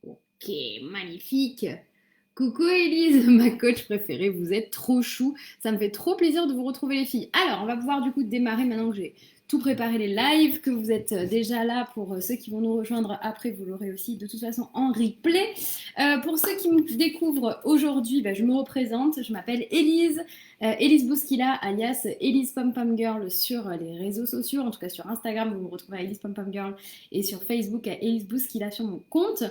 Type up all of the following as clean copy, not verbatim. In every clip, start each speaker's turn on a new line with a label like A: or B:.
A: Ok, magnifique. Coucou Elise, ma coach préférée, vous êtes trop chou. Ça me fait trop plaisir de vous retrouver les filles. Alors, on va pouvoir du coup démarrer maintenant que j'ai tout préparé les lives, que vous êtes déjà là pour ceux qui vont nous rejoindre après, vous l'aurez aussi de toute façon en replay. Pour ceux qui me découvrent aujourd'hui, je me représente, je m'appelle Elise, Elise Bouskila alias Elise Pom Pom Girl sur les réseaux sociaux, en tout cas sur Instagram, vous me retrouvez à Elise Pom Pom Girl et sur Facebook à Elise Bouskila sur mon compte.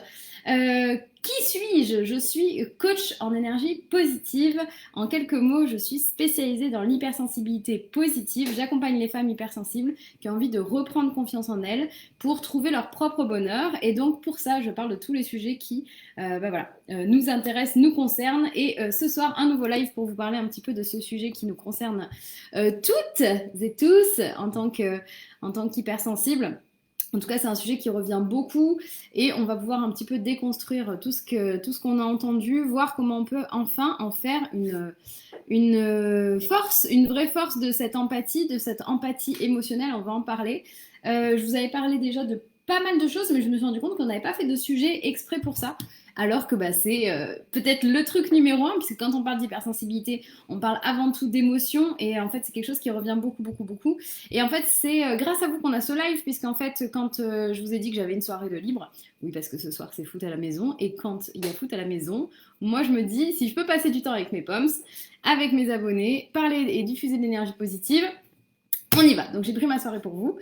A: Qui suis-je? Je suis coach en énergie positive. En quelques mots, je suis spécialisée dans l'hypersensibilité positive. J'accompagne les femmes hypersensibles qui ont envie de reprendre confiance en elles pour trouver leur propre bonheur. Et donc pour ça, je parle de tous les sujets qui nous intéressent, nous concernent. Et ce soir, un nouveau live pour vous parler un petit peu de ce sujet qui nous concerne toutes et tous en tant qu'hypersensibles. En tout cas, c'est un sujet qui revient beaucoup et on va pouvoir un petit peu déconstruire tout ce qu'on a entendu, voir comment on peut enfin en faire une force, une vraie force de cette empathie émotionnelle. On va en parler. Je vous avais parlé déjà de pas mal de choses, mais je me suis rendu compte qu'on n'avait pas fait de sujet exprès pour ça. Alors que c'est peut-être le truc numéro un, puisque quand on parle d'hypersensibilité, on parle avant tout d'émotion, et en fait c'est quelque chose qui revient beaucoup, beaucoup, beaucoup. Et en fait c'est grâce à vous qu'on a ce live, puisqu'en fait quand je vous ai dit que j'avais une soirée de libre, oui parce que ce soir c'est foot à la maison, et quand il y a foot à la maison, moi je me dis si je peux passer du temps avec mes poms, avec mes abonnés, parler et diffuser de l'énergie positive, on y va. Donc j'ai pris ma soirée pour vous.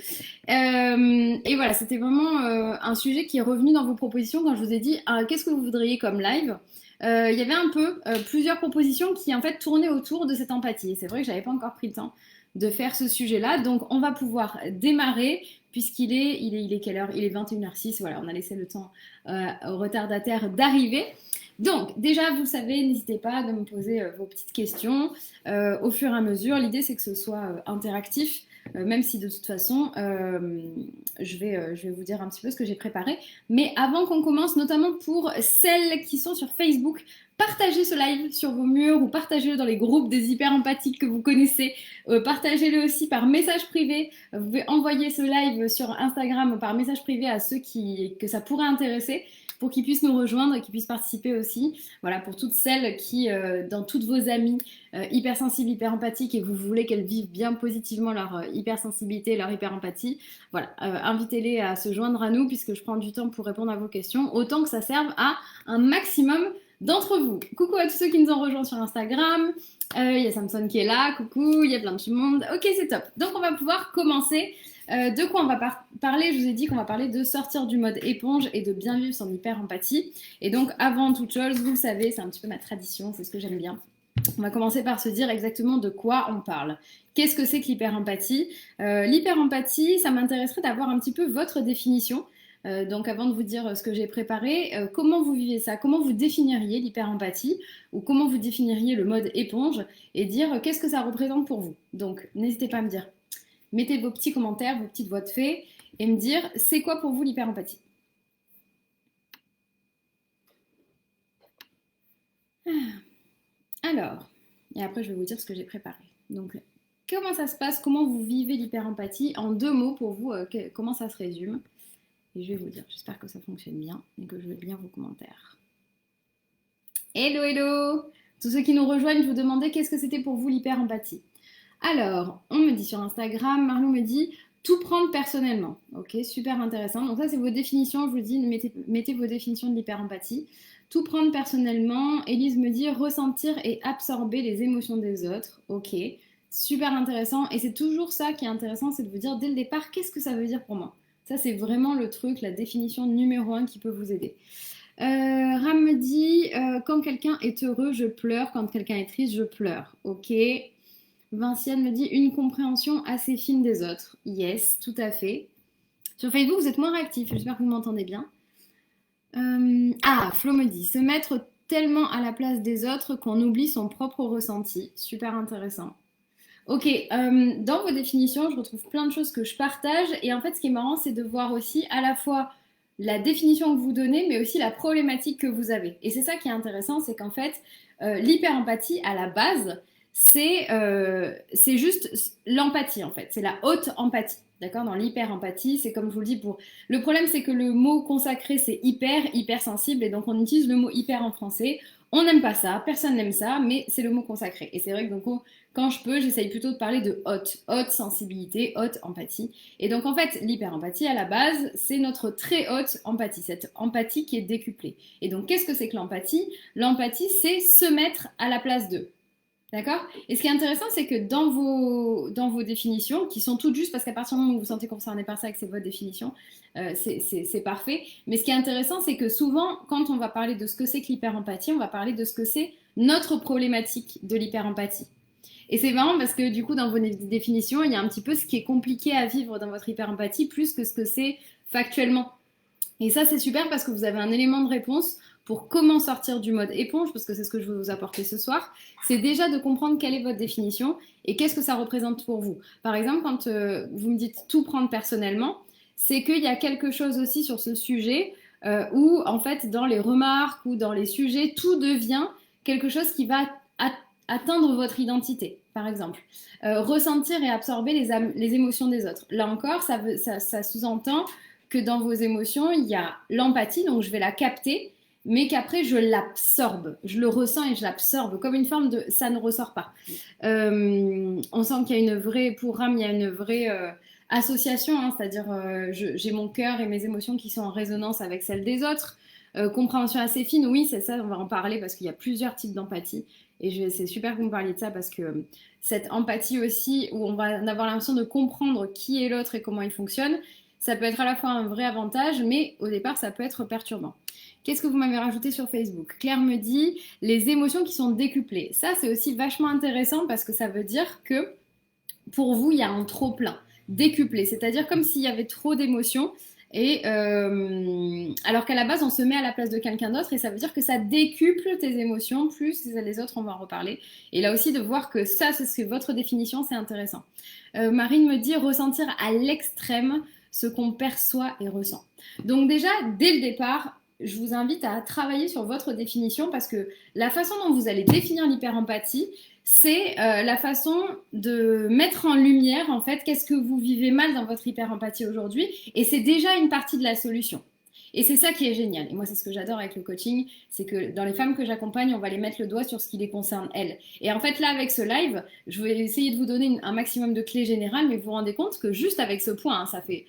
A: Et voilà, c'était vraiment un sujet qui est revenu dans vos propositions quand je vous ai dit qu'est-ce que vous voudriez comme live. Il y avait un peu plusieurs propositions qui en fait tournaient autour de cette empathie. Et c'est vrai que j'avais pas encore pris le temps de faire ce sujet-là. Donc on va pouvoir démarrer puisqu'il est quelle heure? Il est 21h06. Voilà, on a laissé le temps au retardataire d'arriver. Donc, déjà, vous savez, n'hésitez pas à me poser vos petites questions au fur et à mesure. L'idée, c'est que ce soit interactif, même si de toute façon, je vais vous dire un petit peu ce que j'ai préparé. Mais avant qu'on commence, notamment pour celles qui sont sur Facebook, partagez ce live sur vos murs ou partagez-le dans les groupes des hyper empathiques que vous connaissez. Partagez-le aussi par message privé. Vous pouvez envoyer ce live sur Instagram par message privé à ceux que ça pourrait intéresser pour qu'ils puissent nous rejoindre et qu'ils puissent participer aussi. Voilà, pour toutes celles qui, dans toutes vos amies hypersensibles, hyper empathiques et vous voulez qu'elles vivent bien positivement leur hypersensibilité, leur hyper-empathie, voilà, invitez-les à se joindre à nous puisque je prends du temps pour répondre à vos questions, autant que ça serve à un maximum d'entre vous. Coucou à tous ceux qui nous ont rejoints sur Instagram. Il y a Samson qui est là, coucou, il y a plein de monde. Ok, c'est top. Donc on va pouvoir commencer. De quoi on va parler? Je vous ai dit qu'on va parler de sortir du mode éponge et de bien vivre son hyper-empathie. Et donc avant toute chose, vous le savez, c'est un petit peu ma tradition, c'est ce que j'aime bien. On va commencer par se dire exactement de quoi on parle. Qu'est-ce que c'est que l'hyper-empathie? L'hyper-empathie, ça m'intéresserait d'avoir un petit peu votre définition. Donc avant de vous dire ce que j'ai préparé, comment vous vivez ça? Comment vous définiriez l'hyper-empathie? Ou comment vous définiriez le mode éponge? Et dire qu'est-ce que ça représente pour vous? Donc n'hésitez pas à me dire. Mettez vos petits commentaires, vos petites voix de fée, et me dire c'est quoi pour vous l'hyper-empathie? Alors, et après je vais vous dire ce que j'ai préparé. Donc, comment ça se passe? Comment vous vivez l'hyper-empathie? En deux mots pour vous, comment ça se résume? Et je vais vous dire, j'espère que ça fonctionne bien et que je vais lire vos commentaires. Hello, hello! Tous ceux qui nous rejoignent, je vous demandais qu'est-ce que c'était pour vous l'hyper-empathie. Alors, on me dit sur Instagram, Marlon me dit tout prendre personnellement. Ok, super intéressant. Donc ça, c'est vos définitions. Je vous dis, mettez vos définitions de l'hyper-empathie. Tout prendre personnellement. Élise me dit ressentir et absorber les émotions des autres. Ok, super intéressant. Et c'est toujours ça qui est intéressant, c'est de vous dire dès le départ, qu'est-ce que ça veut dire pour moi? Ça, c'est vraiment le truc, la définition numéro un qui peut vous aider. Ram me dit quand quelqu'un est heureux, je pleure. Quand quelqu'un est triste, je pleure. Ok. Vinciane me dit une compréhension assez fine des autres. Yes, tout à fait. Sur Facebook, vous êtes moins réactif. J'espère que vous m'entendez bien. Flo me dit se mettre tellement à la place des autres qu'on oublie son propre ressenti. Super intéressant. Ok, dans vos définitions, je retrouve plein de choses que je partage. Et en fait, ce qui est marrant, c'est de voir aussi à la fois la définition que vous donnez, mais aussi la problématique que vous avez. Et c'est ça qui est intéressant, c'est qu'en fait, l'hyper-empathie, à la base, c'est juste l'empathie en fait, c'est la haute empathie. D'accord? Dans l'hyper-empathie, c'est comme je vous le dis pour... Le problème, c'est que le mot consacré, c'est hyper sensible, et donc on utilise le mot hyper en français. On n'aime pas ça, personne n'aime ça, mais c'est le mot consacré. Et c'est vrai que donc, quand je peux, j'essaye plutôt de parler de haute sensibilité, haute empathie. Et donc en fait, l'hyper-empathie, à la base, c'est notre très haute empathie, cette empathie qui est décuplée. Et donc qu'est-ce que c'est que l'empathie? L'empathie, c'est se mettre à la place d'eux. D'accord? Et ce qui est intéressant, c'est que dans vos définitions, qui sont toutes justes, parce qu'à partir du moment où vous vous sentez concerné par ça et que c'est votre définition, c'est parfait. Mais ce qui est intéressant, c'est que souvent, quand on va parler de ce que c'est que l'hyper-empathie, on va parler de ce que c'est notre problématique de l'hyper-empathie. Et c'est marrant parce que du coup, dans vos définitions, il y a un petit peu ce qui est compliqué à vivre dans votre hyper-empathie, plus que ce que c'est factuellement. Et ça, c'est super parce que vous avez un élément de réponse pour comment sortir du mode éponge, parce que c'est ce que je veux vous apporter ce soir. C'est déjà de comprendre quelle est votre définition et qu'est-ce que ça représente pour vous. Par exemple, quand vous me dites tout prendre personnellement, c'est qu'il y a quelque chose aussi sur ce sujet où, en fait, dans les remarques ou dans les sujets, tout devient quelque chose qui va atteindre votre identité, par exemple. Ressentir et absorber les émotions des autres. Là encore, ça sous-entend que dans vos émotions, il y a l'empathie, donc je vais la capter, mais qu'après je l'absorbe. Je le ressens et je l'absorbe, comme une forme de ça ne ressort pas. On sent qu'il y a une vraie, pour Ram, il y a une vraie association, hein, c'est-à-dire j'ai mon cœur et mes émotions qui sont en résonance avec celles des autres. Compréhension assez fine, oui, c'est ça, on va en parler parce qu'il y a plusieurs types d'empathie. Et c'est super que vous me parliez de ça parce que cette empathie aussi, où on va avoir l'impression de comprendre qui est l'autre et comment il fonctionne, ça peut être à la fois un vrai avantage, mais au départ, ça peut être perturbant. Qu'est-ce que vous m'avez rajouté sur Facebook? Claire me dit les émotions qui sont décuplées. Ça, c'est aussi vachement intéressant parce que ça veut dire que pour vous, il y a un trop plein, décuplé. C'est-à-dire comme s'il y avait trop d'émotions. Et alors qu'à la base, on se met à la place de quelqu'un d'autre et ça veut dire que ça décuple tes émotions, plus les autres, on va en reparler. Et là aussi, de voir que ça, c'est ce que votre définition, c'est intéressant. Marine me dit ressentir à l'extrême ce qu'on perçoit et ressent. Donc déjà, dès le départ, je vous invite à travailler sur votre définition parce que la façon dont vous allez définir l'hyper-empathie, c'est la façon de mettre en lumière, en fait, qu'est-ce que vous vivez mal dans votre hyper-empathie aujourd'hui. Et c'est déjà une partie de la solution. Et c'est ça qui est génial. Et moi, c'est ce que j'adore avec le coaching, c'est que dans les femmes que j'accompagne, on va les mettre le doigt sur ce qui les concerne, elles. Et en fait, là, avec ce live, je vais essayer de vous donner un maximum de clés générales, mais vous vous rendez compte que juste avec ce point, hein, ça fait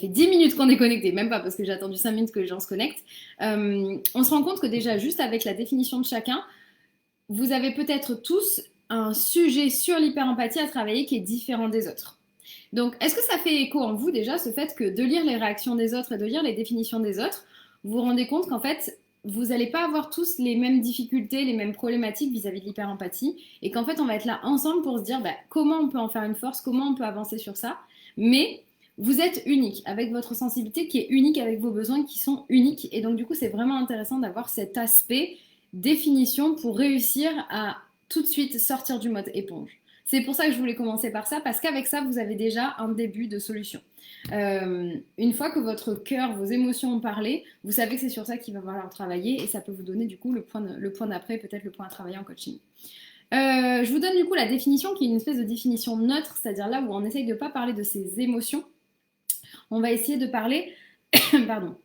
A: 10 minutes qu'on est connecté, même pas parce que j'ai attendu 5 minutes que les gens se connectent. On se rend compte que déjà, juste avec la définition de chacun, vous avez peut-être tous un sujet sur l'hyper-empathie à travailler qui est différent des autres. Donc, est-ce que ça fait écho en vous déjà, ce fait que de lire les réactions des autres et de lire les définitions des autres, vous vous rendez compte qu'en fait, vous n'allez pas avoir tous les mêmes difficultés, les mêmes problématiques vis-à-vis de l'hyper-empathie, et qu'en fait, on va être là ensemble pour se dire comment on peut en faire une force, comment on peut avancer sur ça, mais vous êtes unique, avec votre sensibilité qui est unique, avec vos besoins qui sont uniques, et donc du coup, c'est vraiment intéressant d'avoir cet aspect définition pour réussir à tout de suite sortir du mode éponge. C'est pour ça que je voulais commencer par ça, parce qu'avec ça, vous avez déjà un début de solution. Une fois que votre cœur, vos émotions ont parlé, vous savez que c'est sur ça qu'il va falloir travailler et ça peut vous donner du coup le point d'après, peut-être le point à travailler en coaching. Je vous donne du coup la définition qui est une espèce de définition neutre, c'est-à-dire là où on essaye de ne pas parler de ses émotions. On va essayer de parler pardon,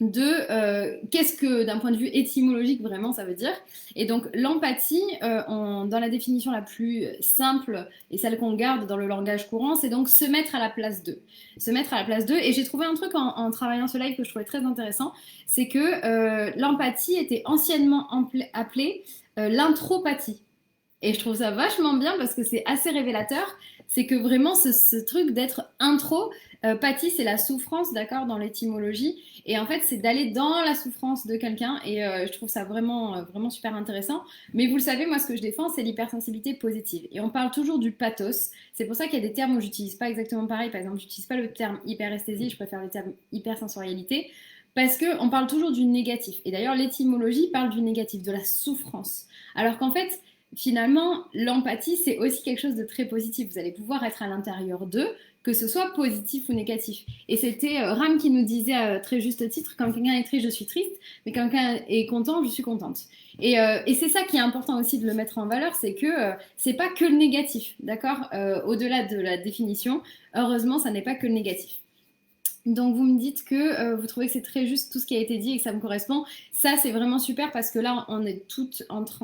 A: de qu'est-ce que d'un point de vue étymologique vraiment ça veut dire. Et donc l'empathie dans la définition la plus simple et celle qu'on garde dans le langage courant, c'est donc se mettre à la place d'eux. Se mettre à la place d'eux. Et j'ai trouvé un truc en travaillant ce live que je trouvais très intéressant, c'est que l'empathie était anciennement appelée l'intropathie. Et je trouve ça vachement bien parce que c'est assez révélateur. C'est que vraiment ce truc d'être intro, pathie c'est la souffrance, d'accord, dans l'étymologie. Et en fait, c'est d'aller dans la souffrance de quelqu'un. Et je trouve ça vraiment, vraiment super intéressant. Mais vous le savez, moi, ce que je défends, c'est l'hypersensibilité positive. Et on parle toujours du pathos. C'est pour ça qu'il y a des termes où j'utilise pas exactement pareil. Par exemple, j'utilise pas le terme hyperesthésie, je préfère le terme hypersensorialité. Parce qu'on parle toujours du négatif. Et d'ailleurs, l'étymologie parle du négatif, de la souffrance. Alors qu'en fait, finalement, l'empathie, c'est aussi quelque chose de très positif. Vous allez pouvoir être à l'intérieur d'eux, que ce soit positif ou négatif. Et c'était Ram qui nous disait à très juste titre, quand quelqu'un est triste, je suis triste, mais quand quelqu'un est content, je suis contente. Et c'est ça qui est important aussi de le mettre en valeur, c'est que c'est pas que le négatif, d'accord. Au-delà de la définition, heureusement, ça n'est pas que le négatif. Donc vous me dites que vous trouvez que c'est très juste tout ce qui a été dit et que ça me correspond. Ça c'est vraiment super parce que là on est toutes entre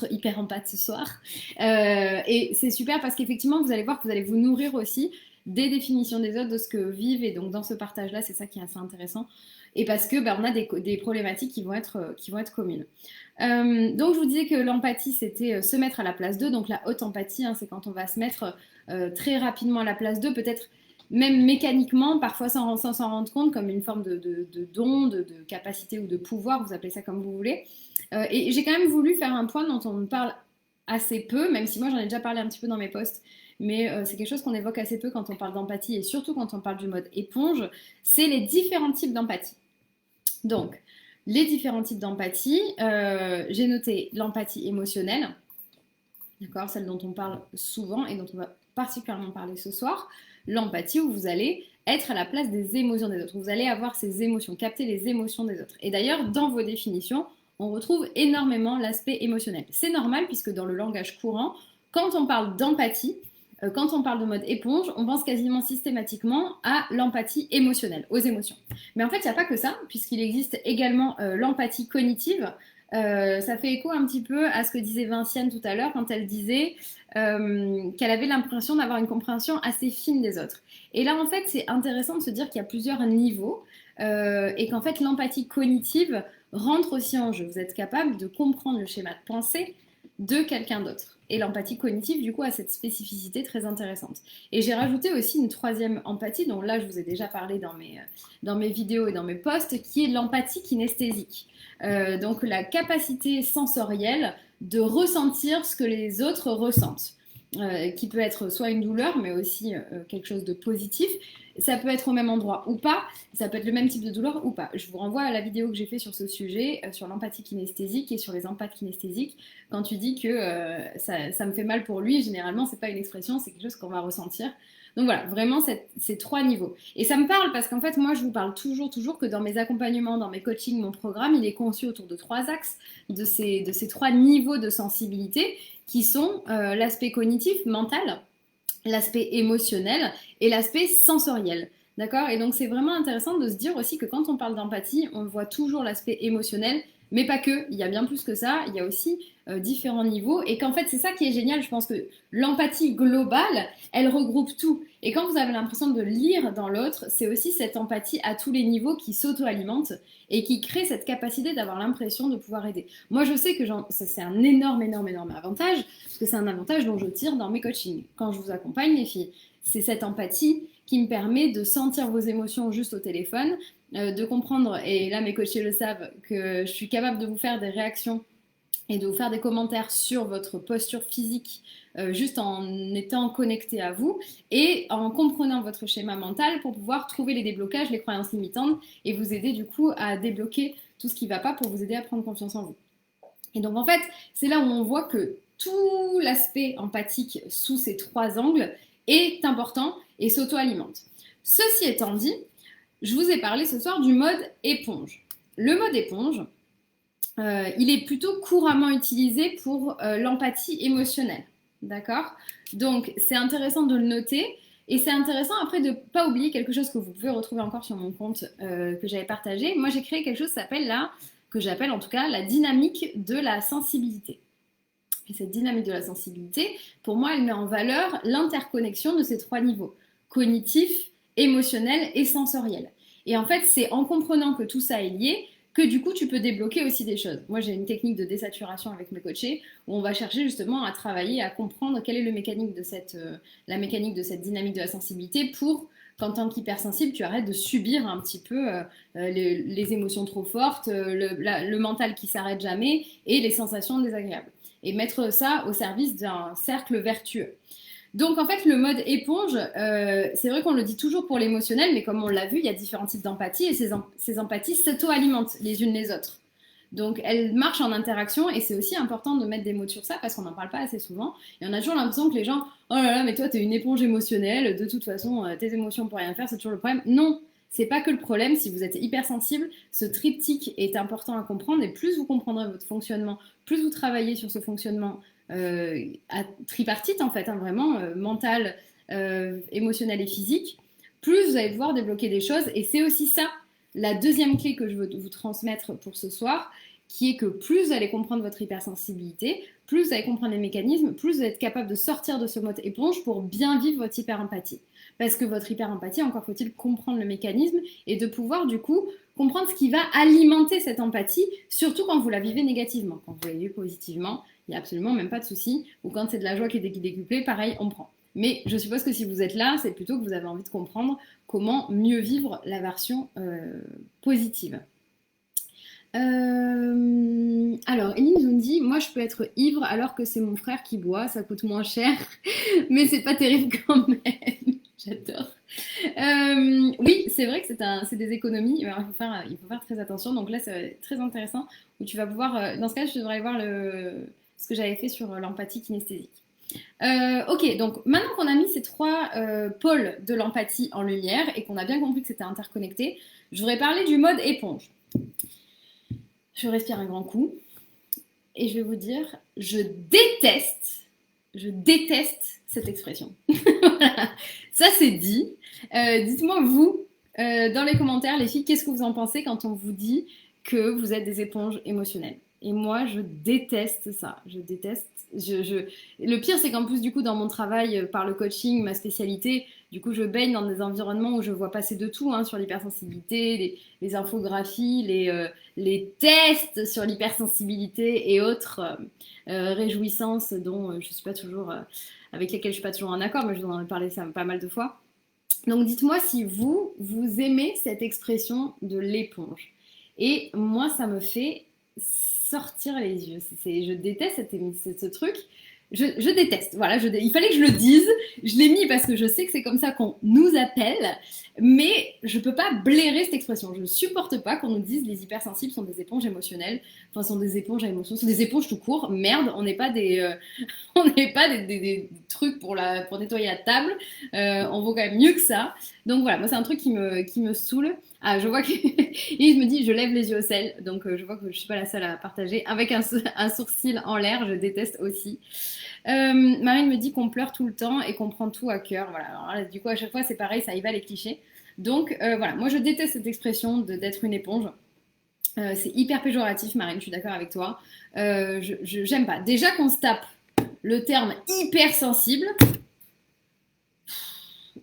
A: hyper empathes ce soir. Et c'est super parce qu'effectivement vous allez voir que vous allez vous nourrir aussi des définitions des autres, de ce que vivent, et donc dans ce partage là c'est ça qui est assez intéressant. Et parce que on a des problématiques qui vont être communes. Donc je vous disais que l'empathie c'était se mettre à la place d'eux. Donc la haute empathie, hein, c'est quand on va se mettre très rapidement à la place d'eux, peut-être même mécaniquement, parfois sans s'en rendre compte, comme une forme de don, de capacité ou de pouvoir, vous appelez ça comme vous voulez. Et j'ai quand même voulu faire un point dont on parle assez peu, même si moi j'en ai déjà parlé un petit peu dans mes posts, mais c'est quelque chose qu'on évoque assez peu quand on parle d'empathie, et surtout quand on parle du mode éponge, c'est les différents types d'empathie. Donc, les différents types d'empathie, j'ai noté l'empathie émotionnelle, d'accord, celle dont on parle souvent et dont on va particulièrement parler ce soir. L'empathie où vous allez être à la place des émotions des autres. Vous allez avoir ces émotions, capter les émotions des autres. Et d'ailleurs, dans vos définitions, on retrouve énormément l'aspect émotionnel. C'est normal puisque dans le langage courant, quand on parle d'empathie, quand on parle de mode éponge, on pense quasiment systématiquement à l'empathie émotionnelle, aux émotions. Mais en fait, il n'y a pas que ça, puisqu'il existe également l'empathie cognitive. Ça fait écho un petit peu à ce que disait Vinciane tout à l'heure quand elle disait qu'elle avait l'impression d'avoir une compréhension assez fine des autres. Et là, en fait, c'est intéressant de se dire qu'il y a plusieurs niveaux et qu'en fait, l'empathie cognitive rentre aussi en jeu. Vous êtes capable de comprendre le schéma de pensée de quelqu'un d'autre. Et l'empathie cognitive, du coup, a cette spécificité très intéressante. Et j'ai rajouté aussi une troisième empathie, dont là, je vous ai déjà parlé dans mes vidéos et dans mes posts, qui est l'empathie kinesthésique. Donc la capacité sensorielle de ressentir ce que les autres ressentent, qui peut être soit une douleur, mais aussi quelque chose de positif. Ça peut être au même endroit ou pas, ça peut être le même type de douleur ou pas. Je vous renvoie à la vidéo que j'ai fait sur ce sujet, sur l'empathie kinesthésique et sur les empathes kinesthésiques. Quand tu dis que ça me fait mal pour lui, généralement, c'est pas une expression, c'est quelque chose qu'on va ressentir. Donc voilà, vraiment ces trois niveaux. Et ça me parle parce qu'en fait, moi, je vous parle toujours que dans mes accompagnements, dans mes coachings, mon programme, il est conçu autour de trois axes, de ces trois niveaux de sensibilité qui sont l'aspect cognitif, mental, l'aspect émotionnel et l'aspect sensoriel. D'accord. Et donc, c'est vraiment intéressant de se dire aussi que quand on parle d'empathie, on voit toujours l'aspect émotionnel, mais pas que. Il y a bien plus que ça. Il y a aussi différents niveaux. Et qu'en fait, c'est ça qui est génial. Je pense que l'empathie globale, elle regroupe tout. Et quand vous avez l'impression de lire dans l'autre, c'est aussi cette empathie à tous les niveaux qui s'auto-alimente et qui crée cette capacité d'avoir l'impression de pouvoir aider. Moi, je sais que ça, c'est un énorme avantage, parce que c'est un avantage dont je tire dans mes coachings. Quand je vous accompagne, les filles, c'est cette empathie qui me permet de sentir vos émotions juste au téléphone, de comprendre, et là mes coachés le savent, que je suis capable de vous faire des réactions et de vous faire des commentaires sur votre posture physique juste en étant connecté à vous et en comprenant votre schéma mental pour pouvoir trouver les déblocages, les croyances limitantes et vous aider du coup à débloquer tout ce qui ne va pas pour vous aider à prendre confiance en vous. Et donc en fait, c'est là où on voit que tout l'aspect empathique sous ces trois angles est important et s'auto-alimente. Ceci étant dit, je vous ai parlé ce soir du mode éponge. Le mode éponge, il est plutôt couramment utilisé pour l'empathie émotionnelle. D'accord? Donc, c'est intéressant de le noter. Et c'est intéressant après de ne pas oublier quelque chose que vous pouvez retrouver encore sur mon compte que j'avais partagé. Moi, j'ai créé quelque chose qui s'appelle que j'appelle en tout cas la dynamique de la sensibilité. Et cette dynamique de la sensibilité, pour moi, elle met en valeur l'interconnexion de ces trois niveaux, cognitif, émotionnel et sensoriel. Et en fait, c'est en comprenant que tout ça est lié que du coup, tu peux débloquer aussi des choses. Moi, j'ai une technique de désaturation avec mes coachés où on va chercher justement à travailler, à comprendre quelle est la mécanique de cette dynamique de la sensibilité pour qu'en tant qu'hypersensible, tu arrêtes de subir un petit peu les émotions trop fortes, le mental qui s'arrête jamais et les sensations désagréables. Et mettre ça au service d'un cercle vertueux. Donc en fait, le mode éponge, c'est vrai qu'on le dit toujours pour l'émotionnel, mais comme on l'a vu, il y a différents types d'empathie et ces empathies s'auto-alimentent les unes les autres. Donc, elle marche en interaction et c'est aussi important de mettre des mots sur ça parce qu'on n'en parle pas assez souvent. Et on a toujours l'impression que les gens, oh là là, mais toi, t'es une éponge émotionnelle, de toute façon, tes émotions, on peut rien faire, c'est toujours le problème. Non, c'est pas que le problème. Si vous êtes hypersensible, ce triptyque est important à comprendre et plus vous comprendrez votre fonctionnement, plus vous travaillez sur ce fonctionnement à tripartite, en fait, hein, vraiment, mental, émotionnel et physique, plus vous allez pouvoir débloquer des choses. Et c'est aussi ça, la deuxième clé que je veux vous transmettre pour ce soir, qui est que plus vous allez comprendre votre hypersensibilité, plus vous allez comprendre les mécanismes, plus vous allez être capable de sortir de ce mode éponge pour bien vivre votre hyper-empathie. Parce que votre hyper-empathie, encore faut-il comprendre le mécanisme et de pouvoir du coup comprendre ce qui va alimenter cette empathie, surtout quand vous la vivez négativement. Quand vous la vivez positivement, il n'y a absolument même pas de souci. Ou quand c'est de la joie qui est décuplée, pareil, on prend. Mais je suppose que si vous êtes là, c'est plutôt que vous avez envie de comprendre comment mieux vivre la version positive. Alors, Eline nous dit, moi je peux être ivre alors que c'est mon frère qui boit, ça coûte moins cher, mais c'est pas terrible quand même. J'adore. Oui, c'est vrai que c'est des économies, mais alors, il faut faire très attention. Donc là, c'est très intéressant où tu vas pouvoir, dans ce cas, je devrais voir ce que j'avais fait sur l'empathie kinesthésique. Ok, donc maintenant qu'on a mis ces trois pôles de l'empathie en lumière et qu'on a bien compris que c'était interconnecté, je voudrais parler du mode éponge. Je respire un grand coup et je vais vous dire, je déteste cette expression. Voilà. Ça c'est dit. Dites-moi vous, dans les commentaires, les filles, qu'est-ce que vous en pensez quand on vous dit que vous êtes des éponges émotionnelles? Et moi, je déteste ça. Je déteste. Le pire, c'est qu'en plus, du coup, dans mon travail, par le coaching, ma spécialité, du coup, je baigne dans des environnements où je vois passer de tout, hein, sur l'hypersensibilité, les infographies, les tests sur l'hypersensibilité et autres réjouissances dont je suis pas toujours, avec lesquelles je suis pas toujours en accord, mais je vous en ai parlé ça pas mal de fois. Donc, dites-moi si vous aimez cette expression de l'éponge. Et moi, ça me fait sortir les yeux. Je déteste ce truc. Je déteste. Voilà, il fallait que je le dise. Je l'ai mis parce que je sais que c'est comme ça qu'on nous appelle. Mais je peux pas blairer cette expression. Je supporte pas qu'on nous dise les hypersensibles sont des éponges émotionnelles. Enfin, sont des éponges à émotions. Sont des éponges tout court. Merde, on n'est pas on n'est pas des trucs pour nettoyer la table. On vaut quand même mieux que ça. Donc voilà, moi c'est un truc qui me saoule. Ah, je vois que il me dit je lève les yeux au ciel, donc je vois que je suis pas la seule à partager. Avec un sourcil en l'air, je déteste aussi. Marine me dit qu'on pleure tout le temps et qu'on prend tout à cœur. Voilà. Alors là, du coup à chaque fois c'est pareil, ça y va les clichés. Donc voilà, moi je déteste cette expression d'être une éponge. C'est hyper péjoratif, Marine, je suis d'accord avec toi. J'aime pas. Déjà qu'on se tape le terme hypersensible.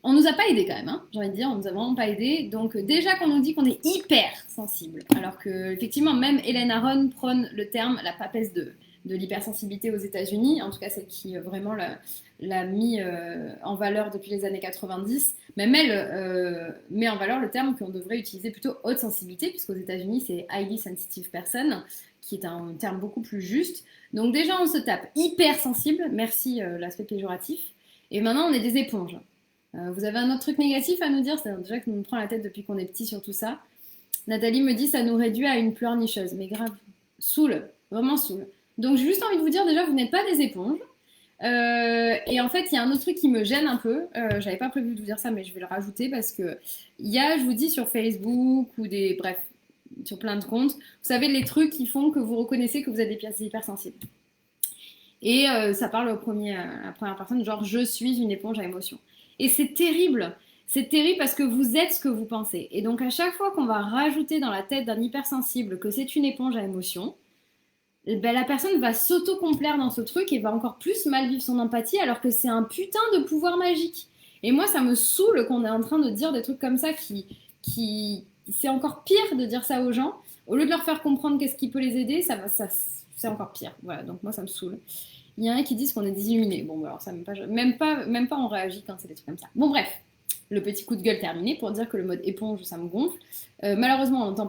A: On nous a pas aidé quand même, hein, j'ai envie de dire, on nous a vraiment pas aidé. Donc déjà qu'on nous dit qu'on est hyper sensible, alors que effectivement même Hélène Aron prône le terme la papesse de l'hypersensibilité aux États-Unis, en tout cas celle qui vraiment l'a mis en valeur depuis les années 90. Même elle met en valeur le terme qu'on devrait utiliser plutôt haute sensibilité, puisqu'aux États-Unis c'est highly sensitive person, qui est un terme beaucoup plus juste. Donc déjà on se tape hyper sensible, merci l'aspect péjoratif, et maintenant on est des éponges. Vous avez un autre truc négatif à nous dire? C'est déjà que nous prend la tête depuis qu'on est petit sur tout ça. Nathalie me dit ça nous réduit à une pleurnicheuse. Mais grave, saoule, vraiment saoule. Donc j'ai juste envie de vous dire déjà vous n'êtes pas des éponges. Et en fait il y a un autre truc qui me gêne un peu. J'avais pas prévu de vous dire ça mais je vais le rajouter parce que il y a, je vous dis sur Facebook ou bref, sur plein de comptes, vous savez les trucs qui font que vous reconnaissez que vous êtes des hypersensibles. Et ça parle à la première personne, genre je suis une éponge à émotions. Et c'est terrible parce que vous êtes ce que vous pensez. Et donc à chaque fois qu'on va rajouter dans la tête d'un hypersensible que c'est une éponge à émotions, ben, la personne va s'auto-complaire dans ce truc et va encore plus mal vivre son empathie alors que c'est un putain de pouvoir magique. Et moi ça me saoule qu'on est en train de dire des trucs comme ça qui c'est encore pire de dire ça aux gens. Au lieu de leur faire comprendre qu'est-ce qui peut les aider, c'est encore pire. Voilà, donc moi ça me saoule. Il y en a qui disent qu'on est des illuminés. Bon, alors ça, même pas on réagit quand c'est des trucs comme ça. Bon, bref, le petit coup de gueule terminé pour dire que le mode éponge, ça me gonfle. Malheureusement, on entend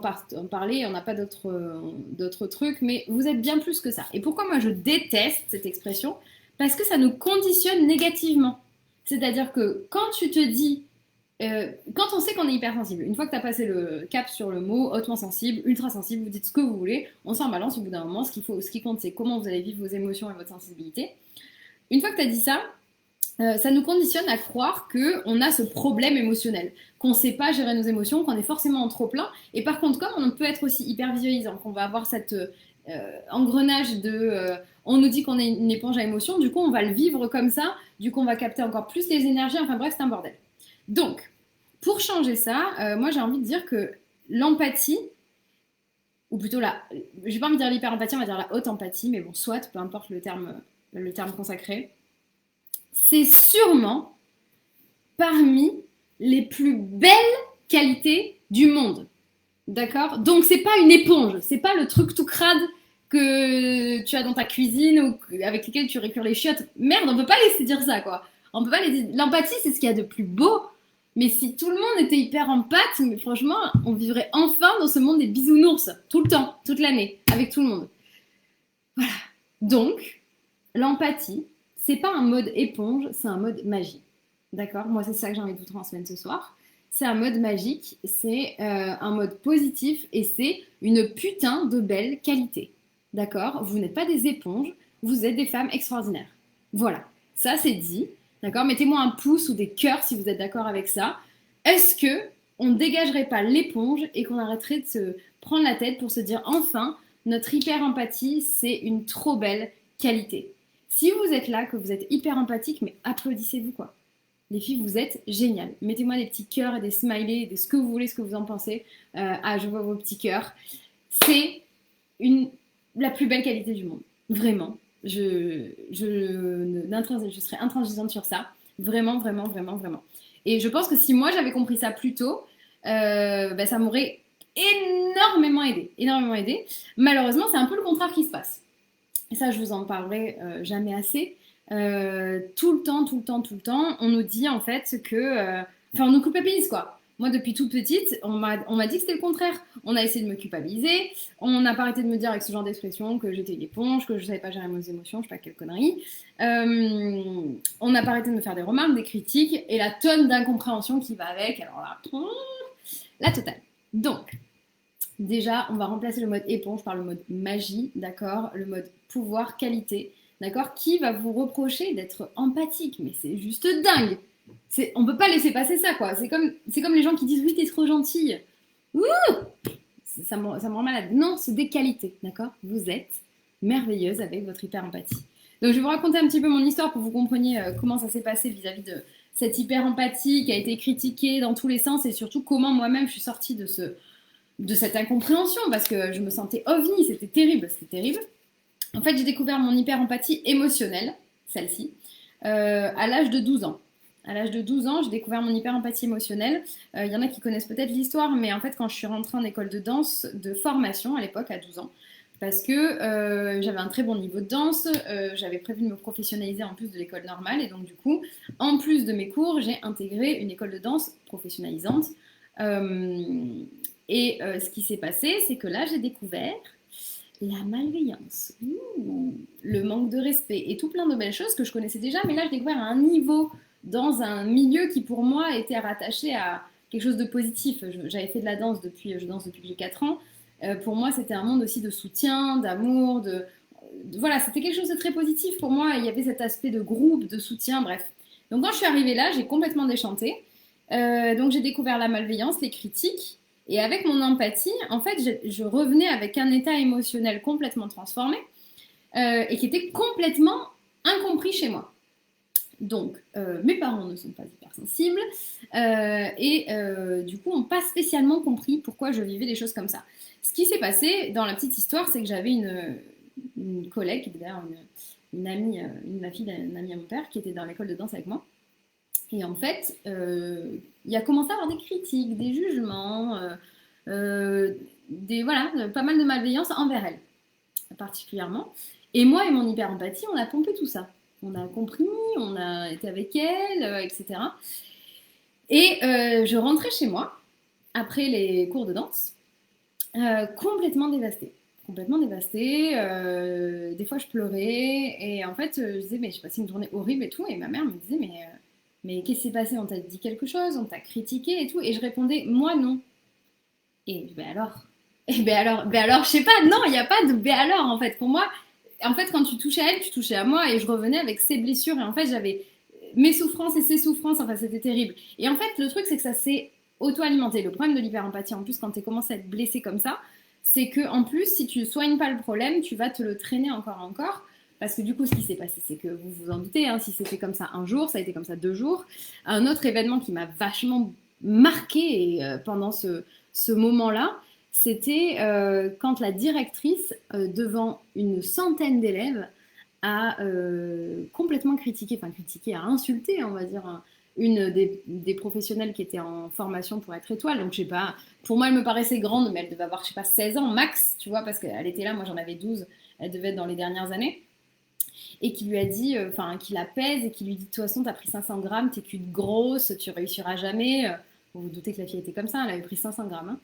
A: parler, on n'a pas d'autres trucs, mais vous êtes bien plus que ça. Et pourquoi moi je déteste cette expression? Parce que ça nous conditionne négativement. C'est-à-dire que quand tu te dis Quand on sait qu'on est hypersensible, une fois que tu as passé le cap sur le mot hautement sensible, ultra sensible, vous dites ce que vous voulez, on s'en balance au bout d'un moment. Ce qui compte, c'est comment vous allez vivre vos émotions et votre sensibilité. Une fois que tu as dit ça, ça nous conditionne à croire qu'on a ce problème émotionnel, qu'on ne sait pas gérer nos émotions, qu'on est forcément en trop plein. Et par contre, comme on peut être aussi hyper visualisant, qu'on va avoir cet engrenage de on nous dit qu'on est une éponge à émotions, du coup on va le vivre comme ça, du coup on va capter encore plus les énergies, enfin bref, c'est un bordel. Donc, pour changer ça, moi j'ai envie de dire que l'empathie, ou plutôt j'ai pas envie de dire l'hyper-empathie, on va dire la haute empathie, mais bon, soit, peu importe le terme consacré, c'est sûrement parmi les plus belles qualités du monde. D'accord? Donc c'est pas une éponge, c'est pas le truc tout crade que tu as dans ta cuisine ou avec lequel tu récures les chiottes. Merde, on peut pas laisser dire ça, quoi. On peut pas laisser... L'empathie, c'est ce qu'il y a de plus beau. Mais si tout le monde était hyper empathe, mais franchement, on vivrait enfin dans ce monde des bisounours, tout le temps, toute l'année, avec tout le monde. Voilà. Donc, l'empathie, c'est pas un mode éponge, c'est un mode magie. D'accord? Moi, c'est ça que j'ai envie de vous transmettre ce soir. C'est un mode magique, c'est un mode positif et c'est une putain de belle qualité. D'accord? Vous n'êtes pas des éponges, vous êtes des femmes extraordinaires. Voilà, ça c'est dit. D'accord? Mettez-moi un pouce ou des cœurs si vous êtes d'accord avec ça. Est-ce que on ne dégagerait pas l'éponge et qu'on arrêterait de se prendre la tête pour se dire enfin, notre hyper empathie, c'est une trop belle qualité. Si vous êtes là, que vous êtes hyper empathique, mais applaudissez-vous quoi. Les filles, vous êtes géniales. Mettez-moi des petits cœurs et des smileys, des ce que vous voulez, ce que vous en pensez. Je vois vos petits cœurs. C'est la plus belle qualité du monde. Vraiment. Je serais intransigeante sur ça. Vraiment, vraiment, vraiment, vraiment. Et je pense que si moi j'avais compris ça plus tôt, ça m'aurait énormément aidé. Énormément aidé. Malheureusement, c'est un peu le contraire qui se passe. Et ça, je vous en parlerai jamais assez. Tout le temps, tout le temps, tout le temps, on nous dit en fait que. Enfin, on nous culpabilise quoi. Moi, depuis toute petite, on m'a dit que c'était le contraire. On a essayé de me culpabiliser. On n'a pas arrêté de me dire avec ce genre d'expression que j'étais une éponge, que je savais pas gérer mes émotions, je sais pas quelle connerie. On n'a pas arrêté de me faire des remarques, des critiques et la tonne d'incompréhension qui va avec. Alors là, la totale. Donc, déjà, on va remplacer le mode éponge par le mode magie, d'accord? Le mode pouvoir, qualité, d'accord? Qui va vous reprocher d'être empathique? Mais c'est juste dingue! On peut pas laisser passer ça, quoi. C'est comme les gens qui disent oui, t'es trop gentille. Ouh, ça me rend malade. Non, c'est des qualités, d'accord? Vous êtes merveilleuse avec votre hyper empathie. Donc je vais vous raconter un petit peu mon histoire pour que vous compreniez comment ça s'est passé vis-à-vis de cette hyper empathie qui a été critiquée dans tous les sens et surtout comment moi-même je suis sortie de cette incompréhension parce que je me sentais ovni, c'était terrible, c'était terrible. En fait, j'ai découvert mon hyper empathie émotionnelle, celle-ci, à l'âge de 12 ans. À l'âge de 12 ans, j'ai découvert mon hyper empathie émotionnelle. Il y en a qui connaissent peut-être l'histoire, mais en fait, quand je suis rentrée en école de danse de formation à l'époque, à 12 ans, parce que j'avais un très bon niveau de danse, j'avais prévu de me professionnaliser en plus de l'école normale, et donc du coup, en plus de mes cours, j'ai intégré une école de danse professionnalisante. Ce qui s'est passé, c'est que là, j'ai découvert la malveillance, le manque de respect et tout plein de belles choses que je connaissais déjà, mais là, j'ai découvert à un niveau dans un milieu qui, pour moi, était rattaché à quelque chose de positif. J'avais fait de la danse je danse depuis que j'ai 4 ans. Pour moi, c'était un monde aussi de soutien, d'amour, voilà, c'était quelque chose de très positif pour moi. Il y avait cet aspect de groupe, de soutien, bref. Donc quand je suis arrivée là, j'ai complètement déchanté. Donc j'ai découvert la malveillance, les critiques. Et avec mon empathie, en fait, je revenais avec un état émotionnel complètement transformé et qui était complètement incompris chez moi. Donc, mes parents ne sont pas hypersensibles du coup, n'ont pas spécialement compris pourquoi je vivais des choses comme ça. Ce qui s'est passé dans la petite histoire, c'est que j'avais une collègue, qui était d'ailleurs une amie, la fille d'un ami à mon père, qui était dans l'école de danse avec moi. Et en fait, il a commencé à avoir des critiques, des jugements, voilà, pas mal de malveillance envers elle, particulièrement. Et moi et mon hyper-empathie, on a pompé tout ça. On a compris, on a été avec elle, etc. Et je rentrais chez moi, après les cours de danse, complètement dévastée. Complètement dévastée. Des fois, je pleurais. Et en fait, je disais, mais j'ai passé une journée horrible et tout. Et ma mère me disait, mais mais qu'est-ce qui s'est passé? On t'a dit quelque chose, on t'a critiqué et tout. Et je répondais, moi non. Et ben alors? Et ben alors, je sais pas, non, il n'y a pas de ben alors en fait. Pour moi, en fait, quand tu touchais à elle, tu touchais à moi et je revenais avec ses blessures. Et en fait, j'avais mes souffrances et ses souffrances. Enfin, c'était terrible. Et en fait, le truc, c'est que ça s'est auto-alimenté. Le problème de l'hyperempathie, en plus, quand tu commences à être blessé comme ça, c'est que en plus, si tu ne soignes pas le problème, tu vas te le traîner encore. Parce que du coup, ce qui s'est passé, c'est que vous vous en doutez, hein, si c'était comme ça un jour, ça a été comme ça 2 jours. Un autre événement qui m'a vachement marqué pendant ce moment-là, c'était quand la directrice, devant une centaine d'élèves, a complètement critiqué, a insulté, on va dire, une des professionnels qui était en formation pour être étoile. Donc, je sais pas, pour moi, elle me paraissait grande, mais elle devait avoir, je sais pas, 16 ans max, tu vois, parce qu'elle était là, moi j'en avais 12, elle devait être dans les dernières années. Et qui lui a dit, qui la pèse et qui lui dit, de toute façon, t'as pris 500 grammes, t'es qu'une grosse, tu réussiras jamais. Vous vous doutez que la fille était comme ça, elle avait pris 500 grammes.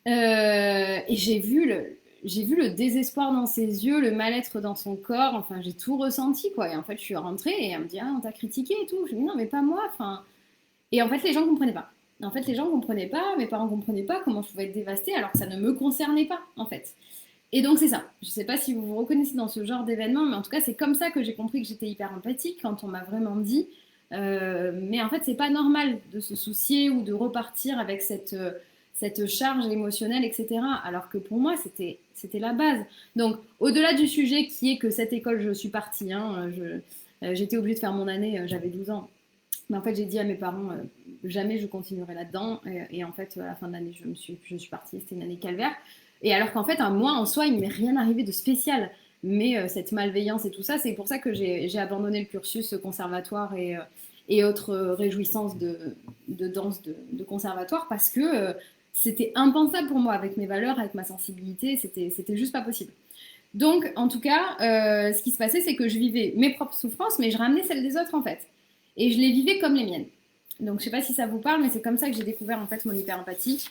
A: Hein. Et j'ai vu le désespoir dans ses yeux, le mal-être dans son corps. Enfin, j'ai tout ressenti, quoi. Et en fait, je suis rentrée et elle me dit, ah, on t'a critiqué et tout. Je me dis, non, mais pas moi. Enfin, et en fait, les gens ne comprenaient pas. En fait, les gens ne comprenaient pas, mes parents ne comprenaient pas comment je pouvais être dévastée alors que ça ne me concernait pas, en fait. Et donc, c'est ça. Je ne sais pas si vous vous reconnaissez dans ce genre d'événement, mais en tout cas, c'est comme ça que j'ai compris que j'étais hyper empathique quand on m'a vraiment dit. Mais en fait, c'est pas normal de se soucier ou de repartir avec cette charge émotionnelle, etc. Alors que pour moi, c'était la base. Donc, au-delà du sujet qui est que cette école, je suis partie, hein, j'étais obligée de faire mon année, j'avais 12 ans. Mais en fait, j'ai dit à mes parents, jamais je continuerai là-dedans. Et en fait, à la fin de l'année, je suis partie. C'était une année calvaire. Et alors qu'en fait, moi, en soi, il ne m'est rien arrivé de spécial. Mais cette malveillance et tout ça, c'est pour ça que j'ai abandonné le cursus conservatoire et autres réjouissances de danse de conservatoire parce que c'était impensable pour moi avec mes valeurs, avec ma sensibilité. C'était juste pas possible. Donc, en tout cas, ce qui se passait, c'est que je vivais mes propres souffrances, mais je ramenais celles des autres, en fait. Et je les vivais comme les miennes. Donc, je sais pas si ça vous parle, mais c'est comme ça que j'ai découvert, en fait, mon hyper-empathie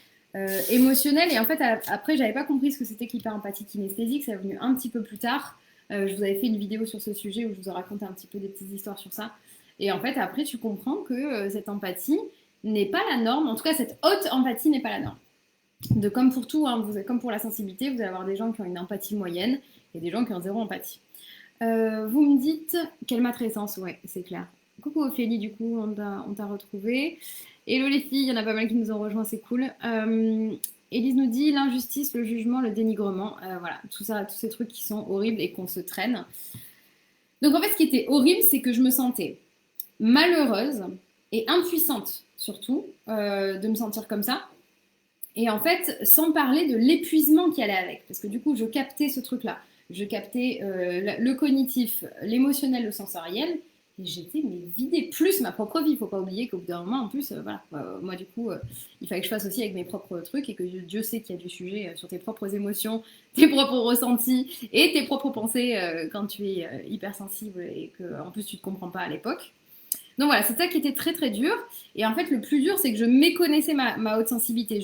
A: émotionnelle. Et en fait, après, j'avais pas compris ce que c'était que l'hyper-empathie kinesthésique. C'est venu un petit peu plus tard. Je vous avais fait une vidéo sur ce sujet où je vous ai raconté un petit peu des petites histoires sur ça. Et en fait, après, tu comprends que cette empathie n'est pas la norme. En tout cas, cette haute empathie n'est pas la norme. De comme pour tout, hein, comme pour la sensibilité, vous allez avoir des gens qui ont une empathie moyenne et des gens qui ont zéro empathie. Vous me dites quelle matrescence, ouais, c'est clair. Coucou Ophélie, du coup, on t'a retrouvé. Hello les filles, il y en a pas mal qui nous ont rejoints, c'est cool. Élise nous dit l'injustice, le jugement, le dénigrement. Voilà, tout ça, tous ces trucs qui sont horribles et qu'on se traîne. Donc en fait, ce qui était horrible, c'est que je me sentais malheureuse et impuissante, surtout, de me sentir comme ça. Et en fait, sans parler de l'épuisement qui allait avec, parce que du coup, je captais ce truc-là. Je captais le cognitif, l'émotionnel, le sensoriel, et j'étais mais vidée plus ma propre vie. Il ne faut pas oublier qu'au bout d'un moment, en plus, voilà, moi du coup, il fallait que je fasse aussi avec mes propres trucs et que Dieu sait qu'il y a du sujet sur tes propres émotions, tes propres ressentis et tes propres pensées quand tu es hypersensible et que en plus tu ne te comprends pas à l'époque. Donc voilà, c'est ça qui était très très dur. Et en fait, le plus dur, c'est que je méconnaissais ma haute sensibilité.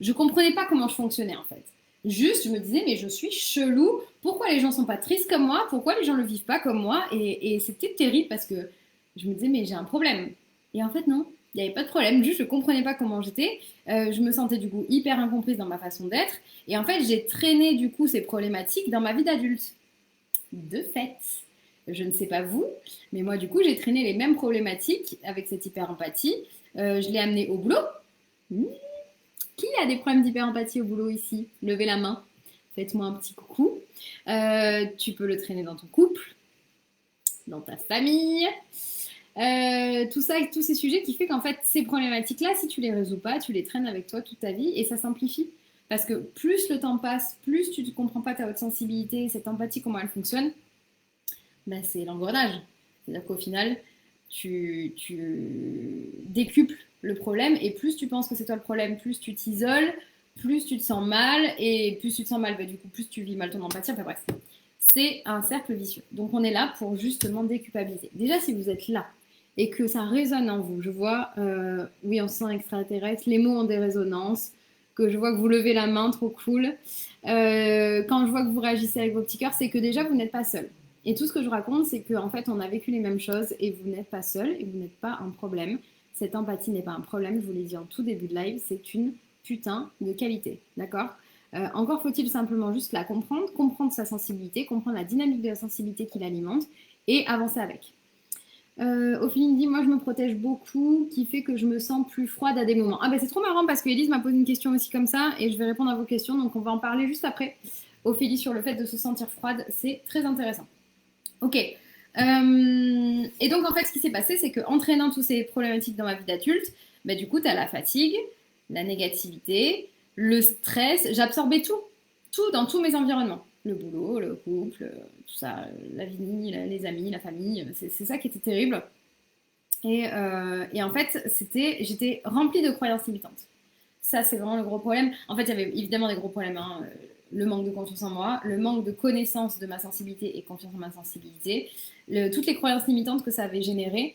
A: Je comprenais pas comment je fonctionnais en fait. Juste, je me disais, mais je suis chelou. Pourquoi les gens sont pas tristes comme moi? Pourquoi les gens le vivent pas comme moi? Et c'était terrible parce que je me disais, mais j'ai un problème. Et en fait, non, il n'y avait pas de problème. Juste, je comprenais pas comment j'étais. Je me sentais du coup hyper incomprise dans ma façon d'être. Et en fait, j'ai traîné du coup ces problématiques dans ma vie d'adulte. De fait. Je ne sais pas vous, mais moi du coup j'ai traîné les mêmes problématiques avec cette hyper-empathie. Je l'ai amené au boulot. Qui a des problèmes d'hyper-empathie au boulot ici? Levez la main, faites-moi un petit coucou. Tu peux le traîner dans ton couple, dans ta famille. Tout ça, tous ces sujets qui fait qu'en fait ces problématiques-là, si tu les résous pas, tu les traînes avec toi toute ta vie et ça simplifie. Parce que plus le temps passe, plus tu ne comprends pas ta haute sensibilité, cette empathie, comment elle fonctionne, ben c'est l'engrenage. C'est-à-dire qu'au final, tu décuples le problème et plus tu penses que c'est toi le problème, plus tu t'isoles, plus tu te sens mal et plus tu te sens mal, ben, du coup, plus tu vis mal ton empathie. Enfin bref, c'est un cercle vicieux. Donc on est là pour justement déculpabiliser. Déjà, si vous êtes là et que ça résonne en vous, je vois, oui, on se sent extraterrestre, les mots ont des résonances, que je vois que vous levez la main, trop cool. Quand je vois que vous réagissez avec vos petits cœurs, c'est que déjà vous n'êtes pas seul. Et tout ce que je raconte, c'est qu'en fait, on a vécu les mêmes choses et vous n'êtes pas seul et vous n'êtes pas un problème. Cette empathie n'est pas un problème, je vous l'ai dit en tout début de live, c'est une putain de qualité, d'accord? Encore faut-il simplement juste la comprendre, comprendre sa sensibilité, comprendre la dynamique de la sensibilité qui l'alimente et avancer avec. Ophélie dit, moi je me protège beaucoup, qui fait que je me sens plus froide à des moments. Ah ben c'est trop marrant parce que Elise m'a posé une question aussi comme ça et je vais répondre à vos questions, donc on va en parler juste après. Ophélie sur le fait de se sentir froide, c'est très intéressant. Ok. Et donc en fait ce qui s'est passé, c'est qu'en traînant toutes ces problématiques dans ma vie d'adulte, bah, du coup tu as la fatigue, la négativité, le stress, j'absorbais tout dans tous mes environnements. Le boulot, le couple, tout ça, la vie, les amis, la famille, c'est ça qui était terrible. Et en fait, j'étais remplie de croyances limitantes. Ça, c'est vraiment le gros problème. En fait, il y avait évidemment des gros problèmes. Hein. Le manque de confiance en moi, le manque de connaissance de ma sensibilité et confiance en ma sensibilité, toutes les croyances limitantes que ça avait générées.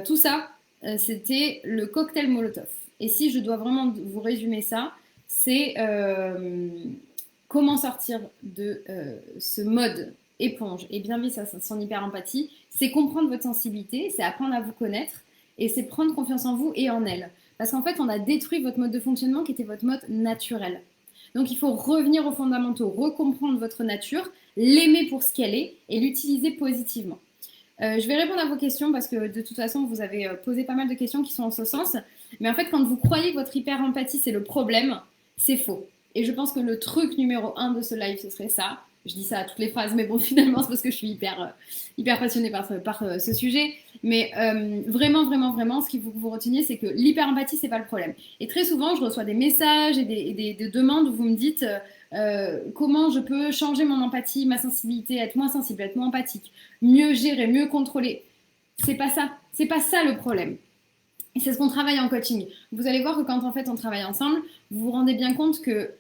A: Tout ça, c'était le cocktail Molotov. Et si je dois vraiment vous résumer ça, c'est comment sortir de ce mode éponge et bien vivre son hyper-empathie, c'est comprendre votre sensibilité, c'est apprendre à vous connaître et c'est prendre confiance en vous et en elle. Parce qu'en fait, on a détruit votre mode de fonctionnement qui était votre mode naturel. Donc il faut revenir aux fondamentaux, recomprendre votre nature, l'aimer pour ce qu'elle est et l'utiliser positivement. Je vais répondre à vos questions parce que de toute façon, vous avez posé pas mal de questions qui sont en ce sens. Mais en fait, quand vous croyez que votre hyper-empathie, c'est le problème, c'est faux. Et je pense que le truc numéro 1 de ce live, ce serait ça. Je dis ça à toutes les phrases, mais bon, finalement, c'est parce que je suis hyper passionnée par ce sujet. Mais vraiment, vraiment, vraiment, ce qu'il faut que vous reteniez, c'est que l'hyper-empathie, c'est pas le problème. Et très souvent, je reçois des messages et des demandes où vous me dites comment je peux changer mon empathie, ma sensibilité, être moins sensible, être moins empathique, mieux gérer, mieux contrôler. C'est pas ça. C'est pas ça le problème. Et c'est ce qu'on travaille en coaching. Vous allez voir que quand en fait on travaille ensemble, vous vous rendez bien compte que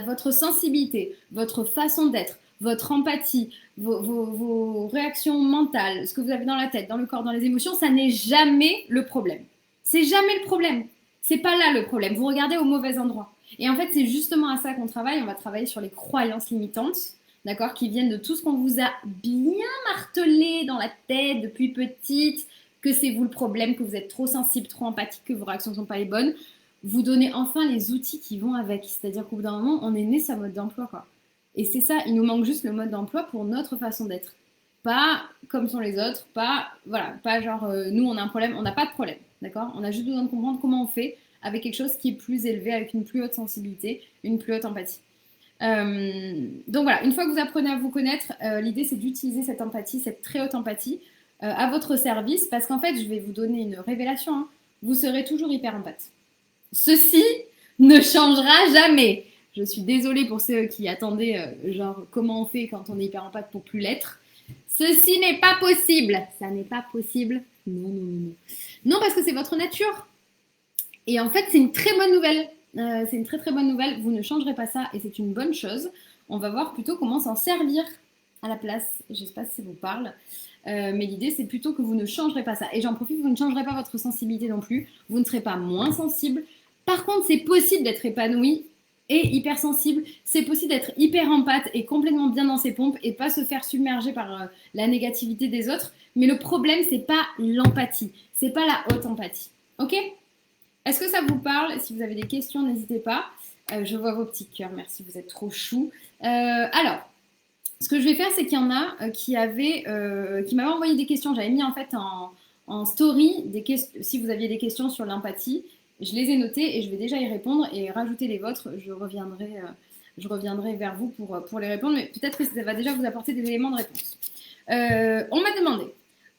A: votre sensibilité, votre façon d'être, votre empathie, vos réactions mentales, ce que vous avez dans la tête, dans le corps, dans les émotions, ça n'est jamais le problème. C'est jamais le problème. C'est pas là le problème. Vous regardez au mauvais endroit. Et en fait, c'est justement à ça qu'on travaille. On va travailler sur les croyances limitantes, d'accord, qui viennent de tout ce qu'on vous a bien martelé dans la tête depuis petite, que c'est vous le problème, que vous êtes trop sensible, trop empathique, que vos réactions ne sont pas les bonnes. Vous donnez enfin les outils qui vont avec. C'est-à-dire qu'au bout d'un moment, on est né sa mode d'emploi, quoi. Et c'est ça, il nous manque juste le mode d'emploi pour notre façon d'être. Pas comme sont les autres, pas, voilà, pas genre nous on a un problème, on n'a pas de problème, d'accord? On a juste besoin de comprendre comment on fait avec quelque chose qui est plus élevé, avec une plus haute sensibilité, une plus haute empathie. Donc voilà, une fois que vous apprenez à vous connaître, l'idée c'est d'utiliser cette empathie, cette très haute empathie, à votre service, parce qu'en fait, je vais vous donner une révélation, hein. Vous serez toujours hyper empathe. Ceci ne changera jamais. Je suis désolée pour ceux qui attendaient, genre, comment on fait quand on est hyper empathe pour plus l'être. Ceci n'est pas possible. Ça n'est pas possible. Non, non, non, non. Non, parce que c'est votre nature. Et en fait, c'est une très bonne nouvelle. C'est une très très bonne nouvelle. Vous ne changerez pas ça et c'est une bonne chose. On va voir plutôt comment s'en servir à la place. Je ne sais pas si ça vous parle. Mais l'idée, c'est plutôt que vous ne changerez pas ça. Et j'en profite, vous ne changerez pas votre sensibilité non plus. Vous ne serez pas moins sensible. Par contre, c'est possible d'être épanoui et hypersensible. C'est possible d'être hyper empathe et complètement bien dans ses pompes et pas se faire submerger par la négativité des autres. Mais le problème, c'est pas l'empathie. C'est pas la haute empathie. Ok ? Est-ce que ça vous parle? Si vous avez des questions, n'hésitez pas. Je vois vos petits cœurs. Merci, vous êtes trop choux. Alors, ce que je vais faire, c'est qu'il y en a qui m'avaient envoyé des questions. J'avais mis en fait en story si vous aviez des questions sur l'empathie. Je les ai notées et je vais déjà y répondre et rajouter les vôtres. Je reviendrai vers vous pour les répondre, mais peut-être que ça va déjà vous apporter des éléments de réponse. On m'a demandé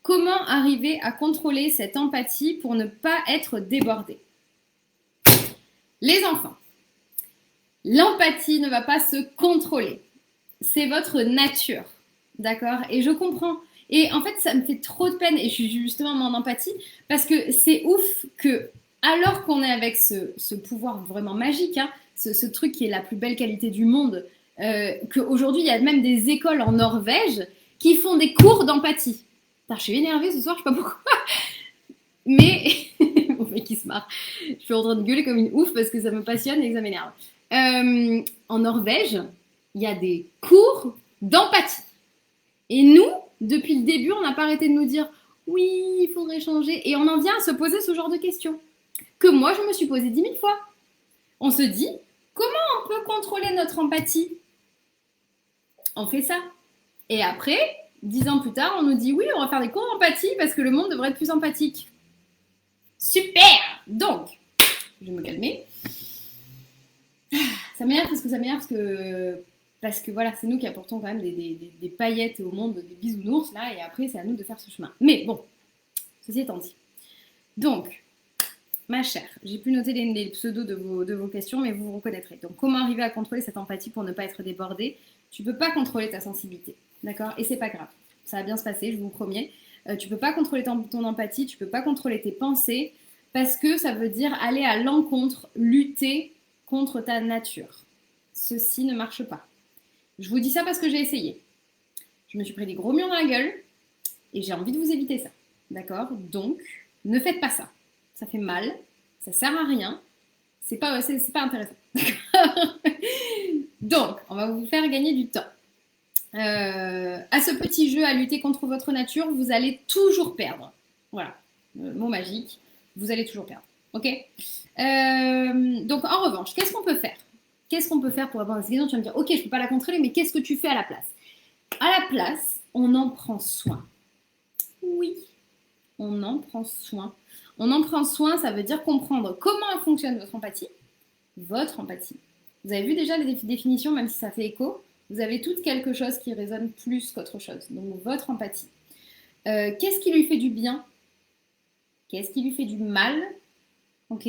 A: comment arriver à contrôler cette empathie pour ne pas être débordé. Les enfants, l'empathie ne va pas se contrôler. C'est votre nature, d'accord? Et je comprends. Et en fait, ça me fait trop de peine, et je suis justement en empathie, parce que c'est ouf que, alors qu'on est avec ce pouvoir vraiment magique, hein, ce truc qui est la plus belle qualité du monde, qu'aujourd'hui, il y a même des écoles en Norvège qui font des cours d'empathie. Putain, je suis énervée ce soir, je sais pas pourquoi. Mais, mon mec qui se marre. Je suis en train de gueuler comme une ouf parce que ça me passionne et que ça m'énerve. En Norvège, il y a des cours d'empathie. Et nous, depuis le début, on n'a pas arrêté de nous dire oui, il faudrait changer. Et on en vient à se poser ce genre de questions. Que moi, je me suis posé 10 000 fois. On se dit, comment on peut contrôler notre empathie? On fait ça. Et après, 10 ans plus tard, on nous dit oui, on va faire des cours d'empathie parce que le monde devrait être plus empathique. Super! Donc, je vais me calmer. Ça m'énerve parce que voilà, c'est nous qui apportons quand même des paillettes au monde, des bisounours là, et après c'est à nous de faire ce chemin. Mais bon, ceci étant dit. Donc, ma chère, j'ai pu noter les pseudos de vos questions, mais vous vous reconnaîtrez. Donc, comment arriver à contrôler cette empathie pour ne pas être débordé? Tu peux pas contrôler ta sensibilité, d'accord? Et c'est pas grave, ça va bien se passer, je vous promets. Tu peux pas contrôler ton empathie, tu peux pas contrôler tes pensées, parce que ça veut dire aller à l'encontre, lutter contre ta nature. Ceci ne marche pas. Je vous dis ça parce que j'ai essayé. Je me suis pris des gros murs dans la gueule et j'ai envie de vous éviter ça. D'accord? Donc, ne faites pas ça. Ça fait mal, ça sert à rien, c'est pas intéressant. Donc, on va vous faire gagner du temps. À ce petit jeu à lutter contre votre nature, vous allez toujours perdre. Voilà, mot magique, vous allez toujours perdre. Ok? Donc, en revanche, qu'est-ce qu'on peut faire? Qu'est-ce qu'on peut faire pour répondre à ces questions? Tu vas me dire, ok, je ne peux pas la contrôler, mais qu'est-ce que tu fais à la place? À la place, on en prend soin. Oui, on en prend soin. On en prend soin, ça veut dire comprendre comment fonctionne votre empathie. Votre empathie. Vous avez vu déjà les définitions, même si ça fait écho, vous avez toutes quelque chose qui résonne plus qu'autre chose. Donc votre empathie. Qu'est-ce qui lui fait du bien? Qu'est-ce qui lui fait du mal? Ok.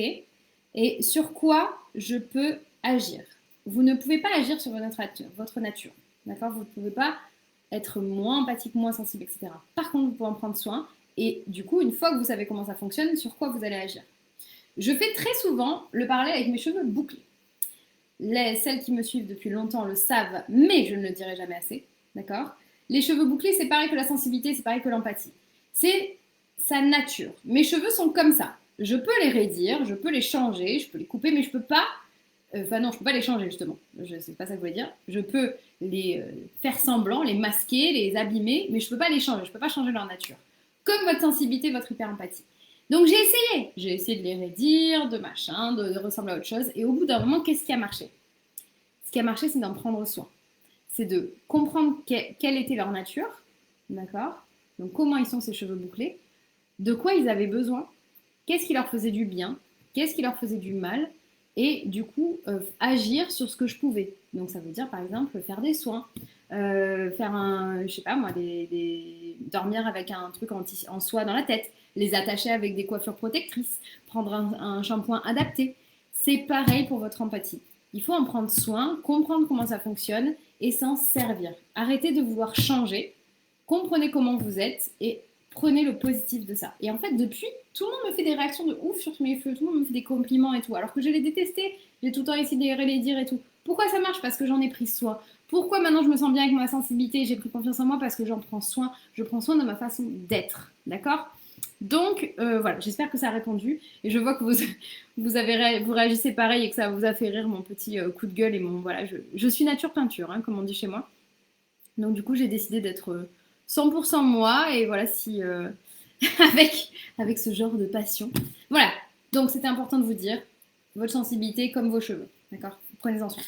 A: Et sur quoi je peux agir? Vous ne pouvez pas agir sur votre nature. D'accord? Vous ne pouvez pas être moins empathique, moins sensible, etc. Par contre, vous pouvez en prendre soin. Et du coup, une fois que vous savez comment ça fonctionne, sur quoi vous allez agir? Je fais très souvent le parallèle avec mes cheveux bouclés. Celles qui me suivent depuis longtemps le savent, mais je ne le dirai jamais assez. D'accord? Les cheveux bouclés, c'est pareil que la sensibilité, c'est pareil que l'empathie. C'est sa nature. Mes cheveux sont comme ça. Je peux les raidir, je peux les changer, je peux les couper, mais je peux pas. Enfin non, je peux pas les changer justement. C'est pas ça que je voulais dire. Je peux les faire semblant, les masquer, les abîmer, mais je peux pas les changer. Je peux pas changer leur nature. Comme votre sensibilité, votre hyper-empathie. Donc j'ai essayé. J'ai essayé de les raidir, de machin, de ressembler à autre chose. Et au bout d'un moment, qu'est-ce qui a marché? Ce qui a marché, c'est d'en prendre soin. C'est de comprendre quelle était leur nature, d'accord? Donc comment ils sont ces cheveux bouclés, de quoi ils avaient besoin, qu'est-ce qui leur faisait du bien, qu'est-ce qui leur faisait du mal, et du coup agir sur ce que je pouvais. Donc ça veut dire par exemple faire des soins, faire je sais pas moi, dormir avec un truc en soie dans la tête, les attacher avec des coiffures protectrices, prendre un shampoing adapté. C'est pareil pour votre empathie. Il faut en prendre soin, comprendre comment ça fonctionne et s'en servir. Arrêtez de vouloir changer, comprenez comment vous êtes et prenez le positif de ça. Et en fait, depuis, tout le monde me fait des réactions de ouf sur mes cheveux, tout le monde me fait des compliments et tout, alors que je les détestais, j'ai tout le temps essayé de les dire et tout. Pourquoi ça marche? Parce que j'en ai pris soin. Pourquoi maintenant je me sens bien avec ma sensibilité, j'ai pris confiance en moi? Parce que j'en prends soin, je prends soin de ma façon d'être, d'accord? Donc voilà, j'espère que ça a répondu et je vois que vous réagissez pareil et que ça vous a fait rire mon petit coup de gueule et mon voilà, je suis nature peinture, hein, comme on dit chez moi. Donc du coup j'ai décidé d'être 100% moi et voilà si avec ce genre de passion. Voilà, donc c'était important de vous dire votre sensibilité comme vos cheveux, d'accord? Prenez-en soin.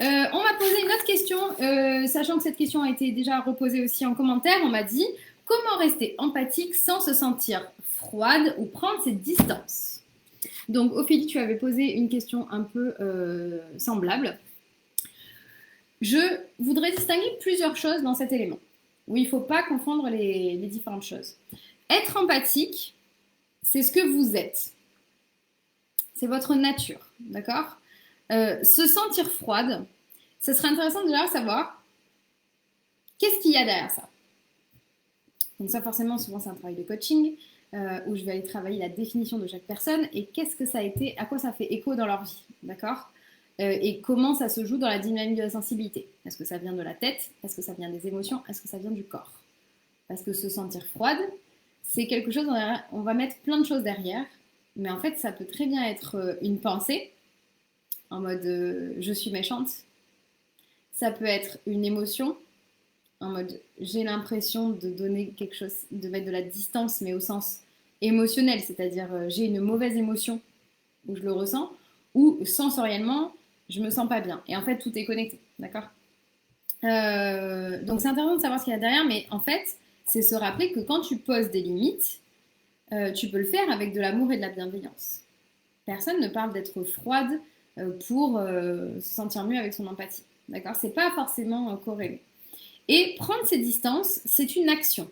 A: On m'a posé une autre question, sachant que cette question a été déjà reposée aussi en commentaire. On m'a dit comment rester empathique sans se sentir froide ou prendre ses distances. Donc Ophélie, tu avais posé une question un peu semblable. Je voudrais distinguer plusieurs choses dans cet élément, où il ne faut pas confondre les différentes choses. Être empathique, c'est ce que vous êtes. C'est votre nature, d'accord? Se sentir froide, ce serait intéressant déjà de savoir qu'est-ce qu'il y a derrière ça. Donc ça forcément, souvent c'est un travail de coaching où je vais aller travailler la définition de chaque personne et qu'est-ce que ça a été, à quoi ça fait écho dans leur vie, d'accord? Et comment ça se joue dans la dynamique de la sensibilité. Est-ce que ça vient de la tête? Est-ce que ça vient des émotions? Est-ce que ça vient du corps? Parce que se sentir froide, c'est quelque chose, on va mettre plein de choses derrière, mais en fait ça peut très bien être une pensée, en mode je suis méchante. Ça peut être une émotion, en mode j'ai l'impression de donner quelque chose, de mettre de la distance, mais au sens émotionnel, c'est-à-dire j'ai une mauvaise émotion où je le ressens, ou sensoriellement, je me sens pas bien. Et en fait, tout est connecté, d'accord? Donc c'est intéressant de savoir ce qu'il y a derrière, mais en fait, c'est se rappeler que quand tu poses des limites, tu peux le faire avec de l'amour et de la bienveillance. Personne ne parle d'être froide pour se sentir mieux avec son empathie. D'accord? C'est pas forcément corrélé. Et prendre ses distances, c'est une action.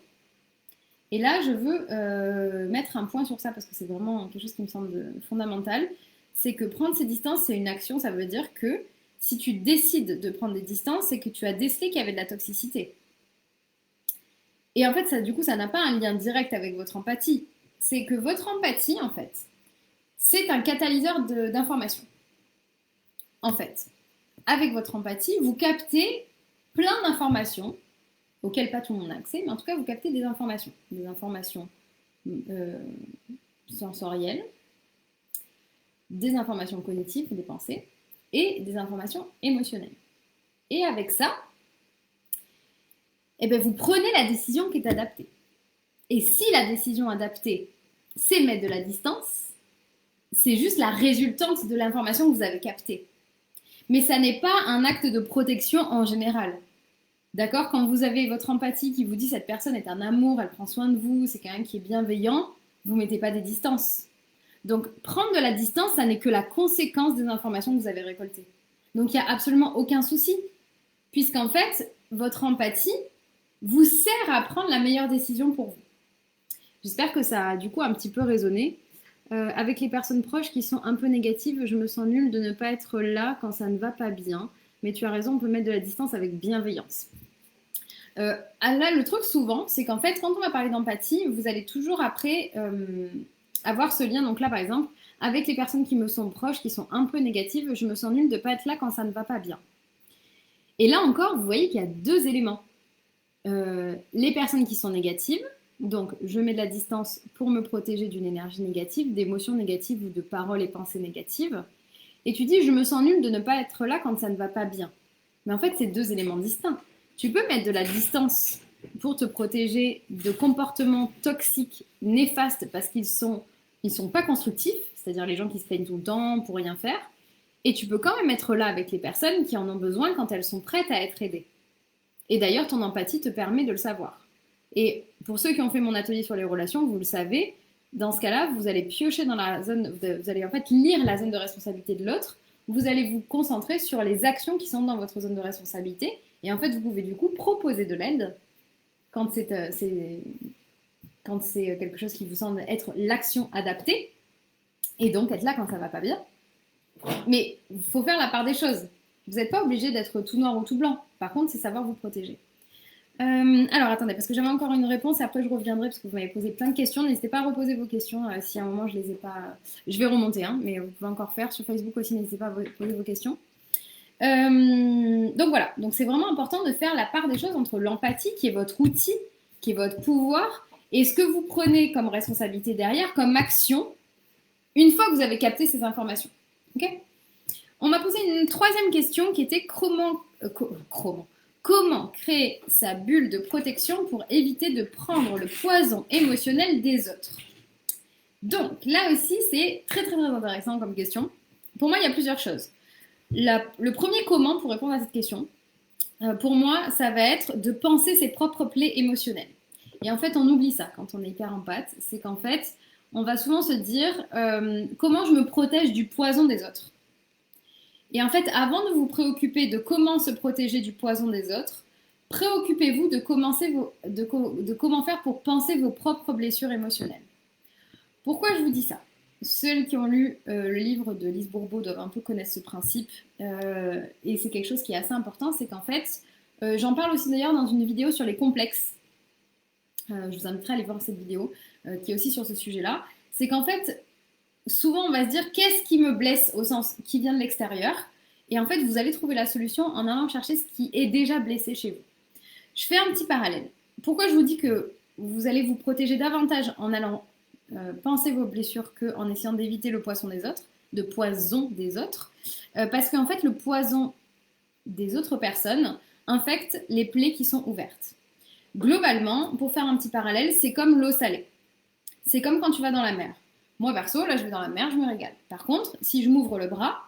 A: Et là, je veux mettre un point sur ça parce que c'est vraiment quelque chose qui me semble fondamental. C'est que prendre ses distances, c'est une action. Ça veut dire que si tu décides de prendre des distances, c'est que tu as décelé qu'il y avait de la toxicité. Et en fait, ça, du coup, ça n'a pas un lien direct avec votre empathie. C'est que votre empathie, en fait, c'est un catalyseur d'informations. En fait, avec votre empathie, vous captez plein d'informations auxquelles pas tout le monde a accès, mais en tout cas, vous captez des informations sensorielles, des informations cognitives, des pensées, et des informations émotionnelles. Et avec ça, eh bien, vous prenez la décision qui est adaptée. Et si la décision adaptée, c'est mettre de la distance, c'est juste la résultante de l'information que vous avez captée. Mais ça n'est pas un acte de protection en général. D'accord? Quand vous avez votre empathie qui vous dit cette personne est un amour, elle prend soin de vous, c'est quelqu'un qui est bienveillant, vous ne mettez pas des distances. Donc prendre de la distance, ça n'est que la conséquence des informations que vous avez récoltées. Donc il n'y a absolument aucun souci, puisqu'en fait, votre empathie vous sert à prendre la meilleure décision pour vous. J'espère que ça a du coup un petit peu résonné. Avec les personnes proches qui sont un peu négatives, je me sens nulle de ne pas être là quand ça ne va pas bien. Mais tu as raison, on peut mettre de la distance avec bienveillance. Là, le truc souvent, c'est qu'en fait, quand on va parler d'empathie, vous allez toujours après avoir ce lien. Donc là, par exemple, avec les personnes qui me sont proches, qui sont un peu négatives, je me sens nulle de ne pas être là quand ça ne va pas bien. Et là encore, vous voyez qu'il y a deux éléments. Les personnes qui sont négatives, donc je mets de la distance pour me protéger d'une énergie négative, d'émotions négatives ou de paroles et pensées négatives. Et tu dis, je me sens nulle de ne pas être là quand ça ne va pas bien. Mais en fait, c'est deux éléments distincts. Tu peux mettre de la distance pour te protéger de comportements toxiques, néfastes, parce qu'ils sont pas constructifs, c'est-à-dire les gens qui se plaignent tout le temps pour rien faire. Et tu peux quand même être là avec les personnes qui en ont besoin quand elles sont prêtes à être aidées. Et d'ailleurs, ton empathie te permet de le savoir. Et pour ceux qui ont fait mon atelier sur les relations, vous le savez, dans ce cas-là, vous allez piocher dans la zone, vous allez en fait lire la zone de responsabilité de l'autre, vous allez vous concentrer sur les actions qui sont dans votre zone de responsabilité, et en fait, vous pouvez du coup proposer de l'aide quand c'est quelque chose qui vous semble être l'action adaptée, et donc être là quand ça va pas bien. Mais il faut faire la part des choses. Vous n'êtes pas obligé d'être tout noir ou tout blanc. Par contre, c'est savoir vous protéger. Alors attendez, parce que j'avais encore une réponse et après je reviendrai parce que vous m'avez posé plein de questions. N'hésitez pas à reposer vos questions si à un moment je les ai pas. Je vais remonter, hein, mais vous pouvez encore faire sur Facebook aussi. N'hésitez pas à poser vos questions. Donc voilà, donc c'est vraiment important de faire la part des choses entre l'empathie qui est votre outil, qui est votre pouvoir, et ce que vous prenez comme responsabilité derrière, comme action, une fois que vous avez capté ces informations. Ok ? On m'a posé une troisième question qui était comment créer sa bulle de protection pour éviter de prendre le poison émotionnel des autres. Donc là aussi, c'est très très très intéressant comme question. Pour moi, il y a plusieurs choses. Le premier comment pour répondre à cette question, pour moi, ça va être de penser ses propres plaies émotionnelles. Et en fait, on oublie ça quand on est hyper empathe. C'est qu'en fait, on va souvent se dire comment je me protège du poison des autres. Et en fait, avant de vous préoccuper de comment se protéger du poison des autres, préoccupez-vous de comment faire pour penser vos propres blessures émotionnelles. Pourquoi je vous dis ça ? Ceux qui ont lu le livre de Lise Bourbeau doivent un peu connaître ce principe. Et c'est quelque chose qui est assez important, c'est qu'en fait, j'en parle aussi d'ailleurs dans une vidéo sur les complexes. Je vous inviterai à aller voir cette vidéo qui est aussi sur ce sujet-là. C'est qu'en fait, souvent on va se dire qu'est-ce qui me blesse au sens qui vient de l'extérieur, et en fait vous allez trouver la solution en allant chercher ce qui est déjà blessé chez vous. Je fais un petit parallèle. Pourquoi je vous dis que vous allez vous protéger davantage en allant penser vos blessures qu'en essayant d'éviter le poison des autres, parce qu'en fait le poison des autres personnes infecte les plaies qui sont ouvertes. Globalement, pour faire un petit parallèle, c'est comme l'eau salée. C'est comme quand tu vas dans la mer. Moi, perso, là, je vais dans la mer, je me régale. Par contre, si je m'ouvre le bras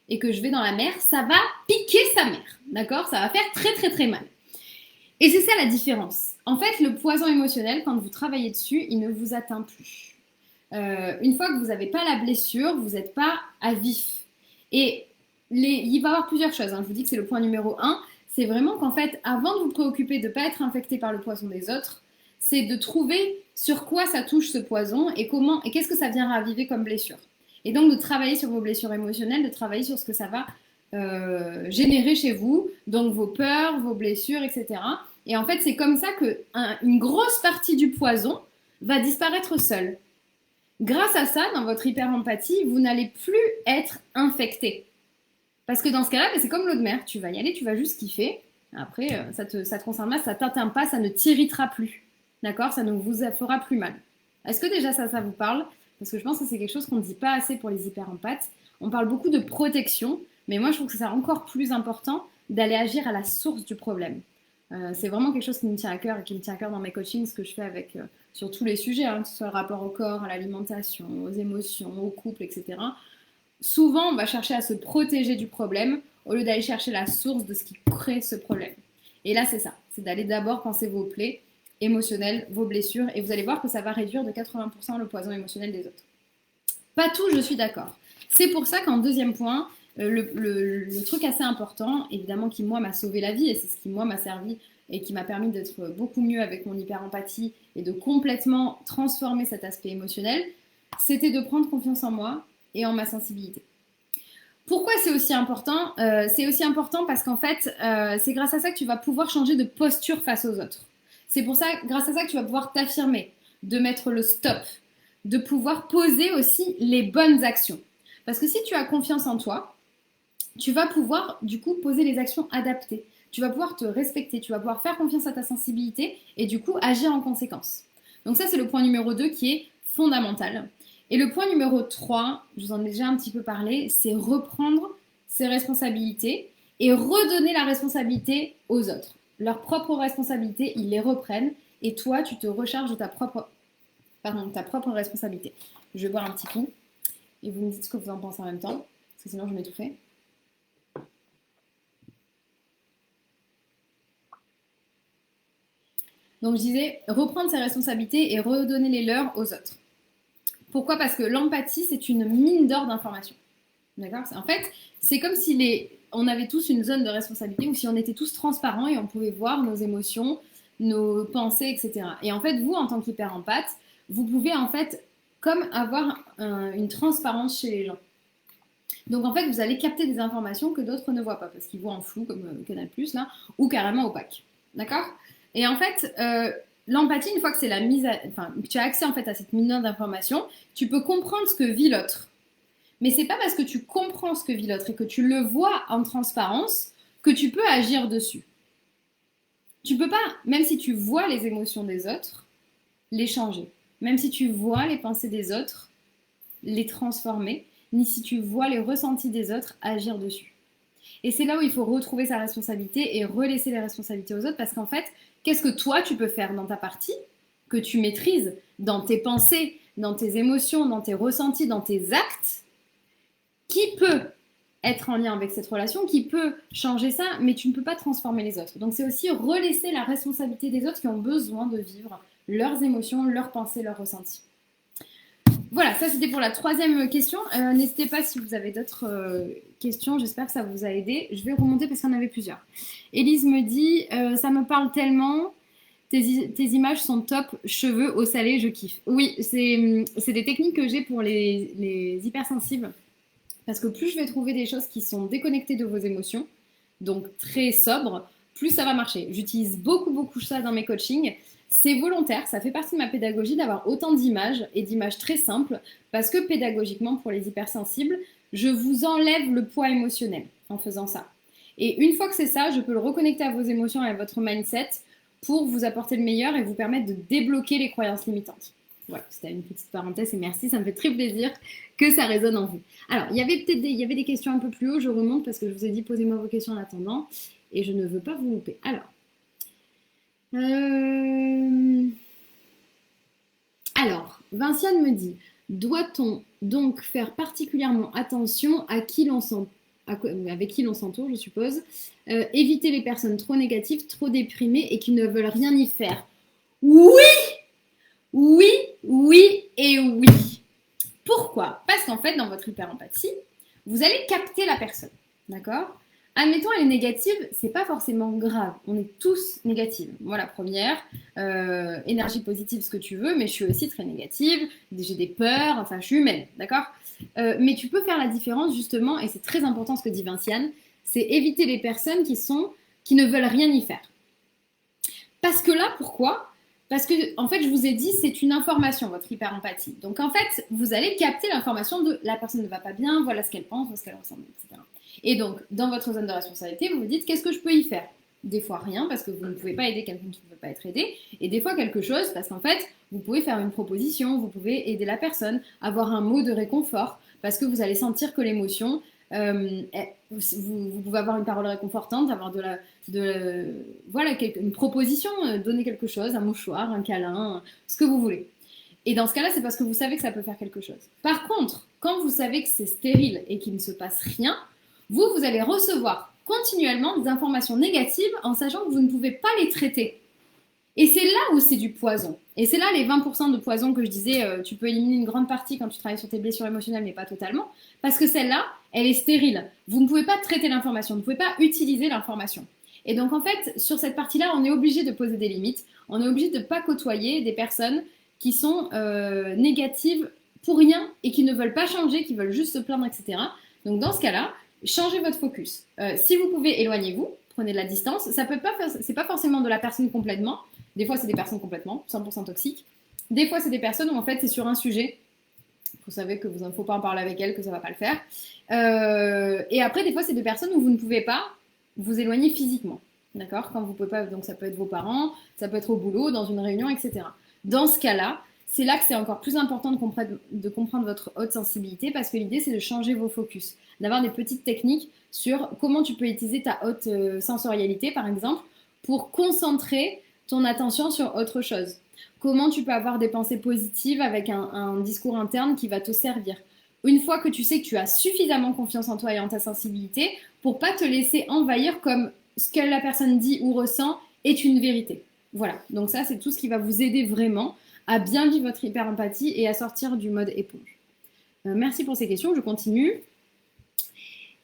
A: et que je vais dans la mer, ça va piquer sa mère. D'accord? Ça va faire très, très, très mal. Et c'est ça la différence. En fait, le poison émotionnel, quand vous travaillez dessus, il ne vous atteint plus. Une fois que vous n'avez pas la blessure, vous n'êtes pas à vif. Et il va y avoir plusieurs choses. Je vous dis que c'est le point numéro 1. C'est vraiment qu'en fait, avant de vous préoccuper de ne pas être infecté par le poison des autres, c'est de trouver sur quoi ça touche ce poison et comment et qu'est-ce que ça vient raviver comme blessure. Et donc de travailler sur vos blessures émotionnelles, de travailler sur ce que ça va générer chez vous, donc vos peurs, vos blessures, etc. Et en fait, c'est comme ça qu'une grosse partie du poison va disparaître seule. Grâce à ça, dans votre hyper-empathie, vous n'allez plus être infecté. Parce que dans ce cas-là, c'est comme l'eau de mer. Tu vas y aller, tu vas juste kiffer. Après, ça te concerne pas, ça t'atteint pas, ça ne t'irritera plus. D'accord? Ça ne vous fera plus mal. Est-ce que déjà ça vous parle? Parce que je pense que c'est quelque chose qu'on ne dit pas assez pour les hyper-empathes. On parle beaucoup de protection, mais moi je trouve que c'est encore plus important d'aller agir à la source du problème. C'est vraiment quelque chose qui me tient à cœur et qui me tient à cœur dans mes coachings, ce que je fais avec sur tous les sujets, que ce soit le rapport au corps, à l'alimentation, aux émotions, au couple, etc. Souvent, on va chercher à se protéger du problème au lieu d'aller chercher la source de ce qui crée ce problème. Et là, c'est ça. C'est d'aller d'abord penser vos plaies émotionnelles, vos blessures, et vous allez voir que ça va réduire de 80% le poison émotionnel des autres. Pas tout, je suis d'accord. C'est pour ça qu'en deuxième point, le truc assez important, évidemment qui moi m'a sauvé la vie, et c'est ce qui moi m'a servi et qui m'a permis d'être beaucoup mieux avec mon hyper-empathie et de complètement transformer cet aspect émotionnel, c'était de prendre confiance en moi et en ma sensibilité. Pourquoi c'est aussi important? C'est aussi important parce qu'en fait, c'est grâce à ça que tu vas pouvoir changer de posture face aux autres. C'est pour ça, grâce à ça, que tu vas pouvoir t'affirmer, de mettre le stop, de pouvoir poser aussi les bonnes actions. Parce que si tu as confiance en toi, tu vas pouvoir du coup poser les actions adaptées. Tu vas pouvoir te respecter, tu vas pouvoir faire confiance à ta sensibilité et du coup agir en conséquence. Donc ça, c'est le point numéro 2 qui est fondamental. Et le point numéro 3, je vous en ai déjà un petit peu parlé, c'est reprendre ses responsabilités et redonner la responsabilité aux autres. Leurs propres responsabilités, ils les reprennent et toi, tu te recharges de ta propre responsabilité. Je vais boire un petit coup et vous me dites ce que vous en pensez en même temps, parce que sinon je vais m'étouffer. Donc je disais, reprendre ses responsabilités et redonner les leurs aux autres. Pourquoi? Parce que l'empathie, c'est une mine d'or d'informations. D'accord? En fait, c'est comme si on avait tous une zone de responsabilité ou si on était tous transparents et on pouvait voir nos émotions, nos pensées, etc. Et en fait, vous, en tant qu'hyper-empathe, vous pouvez en fait comme avoir une transparence chez les gens. Donc en fait, vous allez capter des informations que d'autres ne voient pas parce qu'ils voient en flou comme Canal+, là, ou carrément opaque. D'accord? Et en fait, l'empathie, une fois que c'est que tu as accès en fait à cette mine d'informations, tu peux comprendre ce que vit l'autre. Mais c'est pas parce que tu comprends ce que vit l'autre et que tu le vois en transparence que tu peux agir dessus. Tu peux pas, même si tu vois les émotions des autres, les changer. Même si tu vois les pensées des autres, les transformer, ni si tu vois les ressentis des autres, agir dessus. Et c'est là où il faut retrouver sa responsabilité et relaisser les responsabilités aux autres parce qu'en fait, qu'est-ce que toi tu peux faire dans ta partie que tu maîtrises, dans tes pensées, dans tes émotions, dans tes ressentis, dans tes actes, qui peut être en lien avec cette relation, qui peut changer ça, mais tu ne peux pas transformer les autres. Donc c'est aussi relaisser la responsabilité des autres qui ont besoin de vivre leurs émotions, leurs pensées, leurs ressentis. Voilà, ça c'était pour la troisième question. N'hésitez pas si vous avez d'autres questions, j'espère que ça vous a aidé. Je vais remonter parce qu'il y en avait plusieurs. Élise me dit, ça me parle tellement, tes images sont top, cheveux au salé, je kiffe. Oui, c'est des techniques que j'ai pour les hypersensibles. Parce que plus je vais trouver des choses qui sont déconnectées de vos émotions, donc très sobres, plus ça va marcher. J'utilise beaucoup ça dans mes coachings. C'est volontaire, ça fait partie de ma pédagogie d'avoir autant d'images et d'images très simples parce que pédagogiquement, pour les hypersensibles, je vous enlève le poids émotionnel en faisant ça. Et une fois que c'est ça, je peux le reconnecter à vos émotions et à votre mindset pour vous apporter le meilleur et vous permettre de débloquer les croyances limitantes. Voilà, c'était une petite parenthèse et merci, ça me fait très plaisir que ça résonne en vous. Alors, il y avait des questions un peu plus haut, je remonte parce que je vous ai dit posez-moi vos questions en attendant. et je ne veux pas vous louper. Alors, Vinciane me dit, doit-on donc faire particulièrement attention à qui l'on avec qui l'on s'entoure, je suppose, éviter les personnes trop négatives, trop déprimées et qui ne veulent rien y faire? Oui, oui, oui et oui. Pourquoi? Parce qu'en fait, dans votre hyper-empathie, vous allez capter la personne, d'accord? Admettons, elle est négative, c'est pas forcément grave. On est tous négatifs. Moi, la première, énergie positive, ce que tu veux, mais je suis aussi très négative. J'ai des peurs, enfin, je suis humaine, d'accord? Mais tu peux faire la différence, justement, et c'est très important ce que dit Vinciane, c'est éviter les personnes qui ne veulent rien y faire. Parce que là, pourquoi? Parce que, en fait, je vous ai dit, c'est une information, votre hyper-empathie. Donc, en fait, vous allez capter l'information de la personne ne va pas bien, voilà ce qu'elle pense, voilà ce qu'elle ressent, etc. Et donc, dans votre zone de responsabilité, vous vous dites, qu'est-ce que je peux y faire? Des fois, rien, parce que vous ne pouvez pas aider quelqu'un qui ne veut pas être aidé. Et des fois, quelque chose, parce qu'en fait, vous pouvez faire une proposition, vous pouvez aider la personne, avoir un mot de réconfort, parce que vous allez sentir que l'émotion, vous pouvez avoir une parole réconfortante, avoir voilà, une proposition, donner quelque chose, un mouchoir, un câlin, ce que vous voulez. Et dans ce cas-là, c'est parce que vous savez que ça peut faire quelque chose. Par contre, quand vous savez que c'est stérile et qu'il ne se passe rien, vous allez recevoir continuellement des informations négatives en sachant que vous ne pouvez pas les traiter. Et c'est là où c'est du poison. Et c'est là les 20% de poison que je disais, tu peux éliminer une grande partie quand tu travailles sur tes blessures émotionnelles, mais pas totalement. Parce que celle-là, elle est stérile. Vous ne pouvez pas traiter l'information, vous ne pouvez pas utiliser l'information. Et donc en fait, sur cette partie-là, on est obligé de poser des limites. On est obligé de ne pas côtoyer des personnes qui sont négatives pour rien et qui ne veulent pas changer, qui veulent juste se plaindre, etc. Donc dans ce cas-là, changez votre focus. Si vous pouvez, éloignez-vous, prenez de la distance. C'est pas forcément de la personne complètement. Des fois, c'est des personnes complètement 100% toxiques. Des fois, c'est des personnes où en fait, c'est sur un sujet. Vous savez que vous ne faut pas en parler avec elles, que ça ne va pas le faire. Et après, des fois, c'est des personnes où vous ne pouvez pas vous éloigner physiquement. D'accord? Quand vous pouvez pas, donc ça peut être vos parents, ça peut être au boulot, dans une réunion, etc. Dans ce cas-là, c'est là que c'est encore plus important de comprendre votre haute sensibilité parce que l'idée, c'est de changer vos focus, d'avoir des petites techniques sur comment tu peux utiliser ta haute sensorialité, par exemple, pour concentrer ton attention sur autre chose. Comment tu peux avoir des pensées positives avec un discours interne qui va te servir. Une fois que tu sais que tu as suffisamment confiance en toi et en ta sensibilité pour pas te laisser envahir comme ce que la personne dit ou ressent est une vérité. Voilà, donc ça c'est tout ce qui va vous aider vraiment à bien vivre votre hyper-empathie et à sortir du mode éponge. Merci pour ces questions, je continue.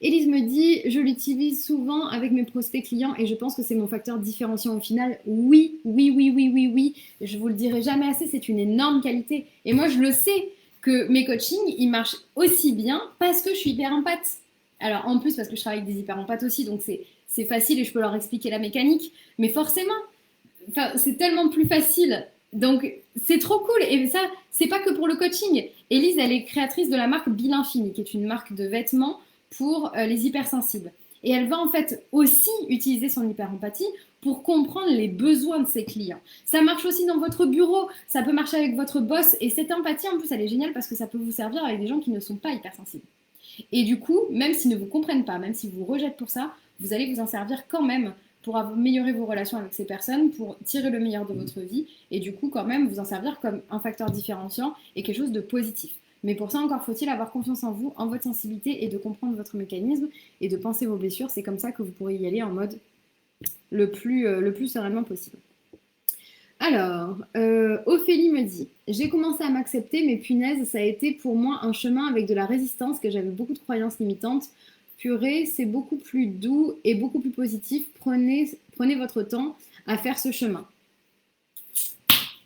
A: Élise me dit, je l'utilise souvent avec mes prospects clients et je pense que c'est mon facteur différenciant au final. Oui, oui, oui, oui, oui, oui. Je vous le dirai jamais assez, c'est une énorme qualité. Et moi, je le sais que mes coachings, ils marchent aussi bien parce que je suis hyper empathe. Alors, en plus, parce que je travaille avec des hyper empathes aussi, donc c'est facile et je peux leur expliquer la mécanique. Mais forcément, c'est tellement plus facile. Donc, c'est trop cool. Et ça, c'est pas que pour le coaching. Élise, elle est créatrice de la marque Bill Infini, qui est une marque de vêtements pour les hypersensibles. Et elle va en fait aussi utiliser son hyper-empathie pour comprendre les besoins de ses clients. Ça marche aussi dans votre bureau, ça peut marcher avec votre boss. Et cette empathie, en plus, elle est géniale parce que ça peut vous servir avec des gens qui ne sont pas hypersensibles. Et du coup, même s'ils ne vous comprennent pas, même s'ils vous rejettent pour ça, vous allez vous en servir quand même pour améliorer vos relations avec ces personnes, pour tirer le meilleur de votre vie et du coup quand même vous en servir comme un facteur différenciant et quelque chose de positif. Mais pour ça, encore faut-il avoir confiance en vous, en votre sensibilité et de comprendre votre mécanisme et de penser vos blessures. C'est comme ça que vous pourrez y aller en mode le plus sereinement possible. Alors, Ophélie me dit, j'ai commencé à m'accepter, mais punaise, ça a été pour moi un chemin avec de la résistance, que j'avais beaucoup de croyances limitantes. Purée, c'est beaucoup plus doux et beaucoup plus positif. Prenez votre temps à faire ce chemin.